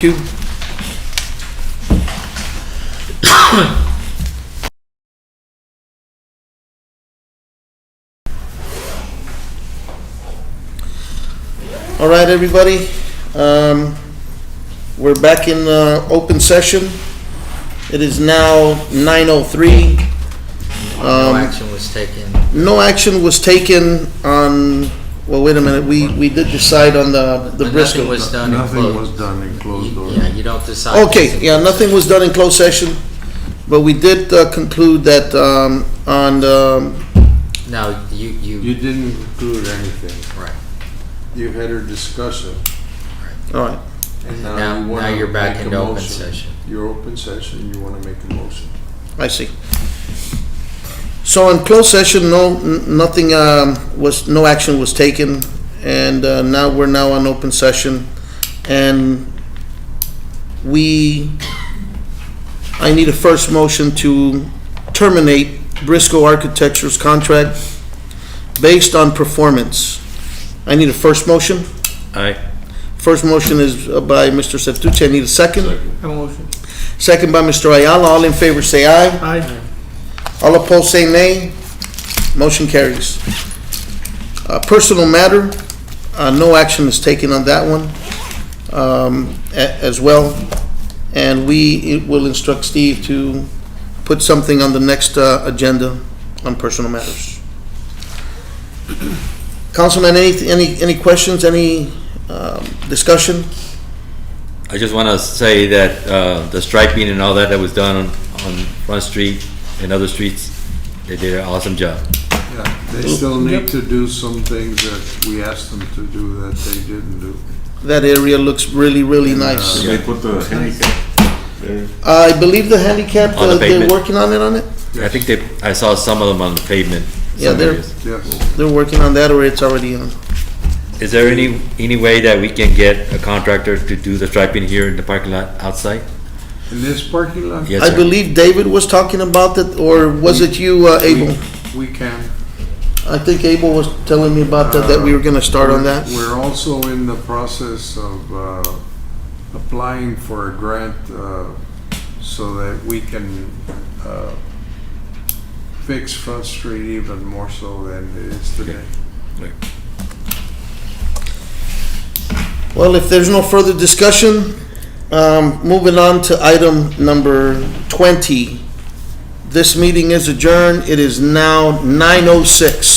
[SPEAKER 1] you. All right, everybody. We're back in open session. It is now 9:03.
[SPEAKER 13] No action was taken.
[SPEAKER 1] No action was taken on, well, wait a minute, we did decide on the
[SPEAKER 13] But
[SPEAKER 1] Briscoe.
[SPEAKER 13] Nothing was done in
[SPEAKER 3] Nothing
[SPEAKER 13] closed.
[SPEAKER 3] was done in closed door.
[SPEAKER 13] Yeah, you don't decide.
[SPEAKER 1] Okay,
[SPEAKER 13] things in
[SPEAKER 1] yeah,
[SPEAKER 13] closed
[SPEAKER 1] nothing was done in closed session, but we did conclude that on the,
[SPEAKER 13] session. No,
[SPEAKER 3] You didn't include anything.
[SPEAKER 13] right.
[SPEAKER 3] You had a discussion,
[SPEAKER 1] all right.
[SPEAKER 3] and
[SPEAKER 13] Now-
[SPEAKER 3] now you
[SPEAKER 13] now
[SPEAKER 3] want to
[SPEAKER 13] you're back
[SPEAKER 3] make a
[SPEAKER 13] into open
[SPEAKER 3] motion.
[SPEAKER 13] session.
[SPEAKER 3] You're open session, you want to make a motion.
[SPEAKER 1] I see. So in closed session, nothing no action was taken, and now we're now on open session, and I need a first motion to terminate Briscoe Architecture's contract based on performance. I need a first motion.
[SPEAKER 5] Aye.
[SPEAKER 1] First motion is by Mr. Sertucci. I need a second.
[SPEAKER 4] Have a motion.
[SPEAKER 1] Second by Mr. Ayala. All in favor say aye.
[SPEAKER 4] Aye.
[SPEAKER 1] All opposed say nay. Motion carries. Personal matter, no action is taken on that one as well. And we will instruct Steve to put something on the next agenda on personal matters. Councilman, any questions, any discussion?
[SPEAKER 5] I just want to say that the striping and all that was done on Front Street and other streets, they did an awesome job.
[SPEAKER 3] Yeah, they still need to do some things that we asked them to do that they didn't do.
[SPEAKER 1] That area looks really, really nice.
[SPEAKER 6] They put the handicap there.
[SPEAKER 1] I believe the handicap,
[SPEAKER 5] On the
[SPEAKER 1] they're
[SPEAKER 5] pavement.
[SPEAKER 1] working on it.
[SPEAKER 5] I think I saw some of them on the pavement.
[SPEAKER 1] Yeah,
[SPEAKER 5] some
[SPEAKER 1] they're-
[SPEAKER 5] areas.
[SPEAKER 3] Yes.
[SPEAKER 1] They're working on that, or it's already on.
[SPEAKER 5] Is there any way that we can get a contractor to do the striping here in the parking lot outside?
[SPEAKER 3] In this parking lot?
[SPEAKER 5] Yes,
[SPEAKER 1] I
[SPEAKER 5] sir.
[SPEAKER 1] believe David was talking about that, or was it you, Abel?
[SPEAKER 3] We can.
[SPEAKER 1] I think Abel was telling me about that we were gonna start on that.
[SPEAKER 3] We're also in the process of applying for a grant so that we can fix Front Street even more so than it is today.
[SPEAKER 1] Well, if there's no further discussion, moving on to item number 20. This meeting is adjourned. It is now 9:06.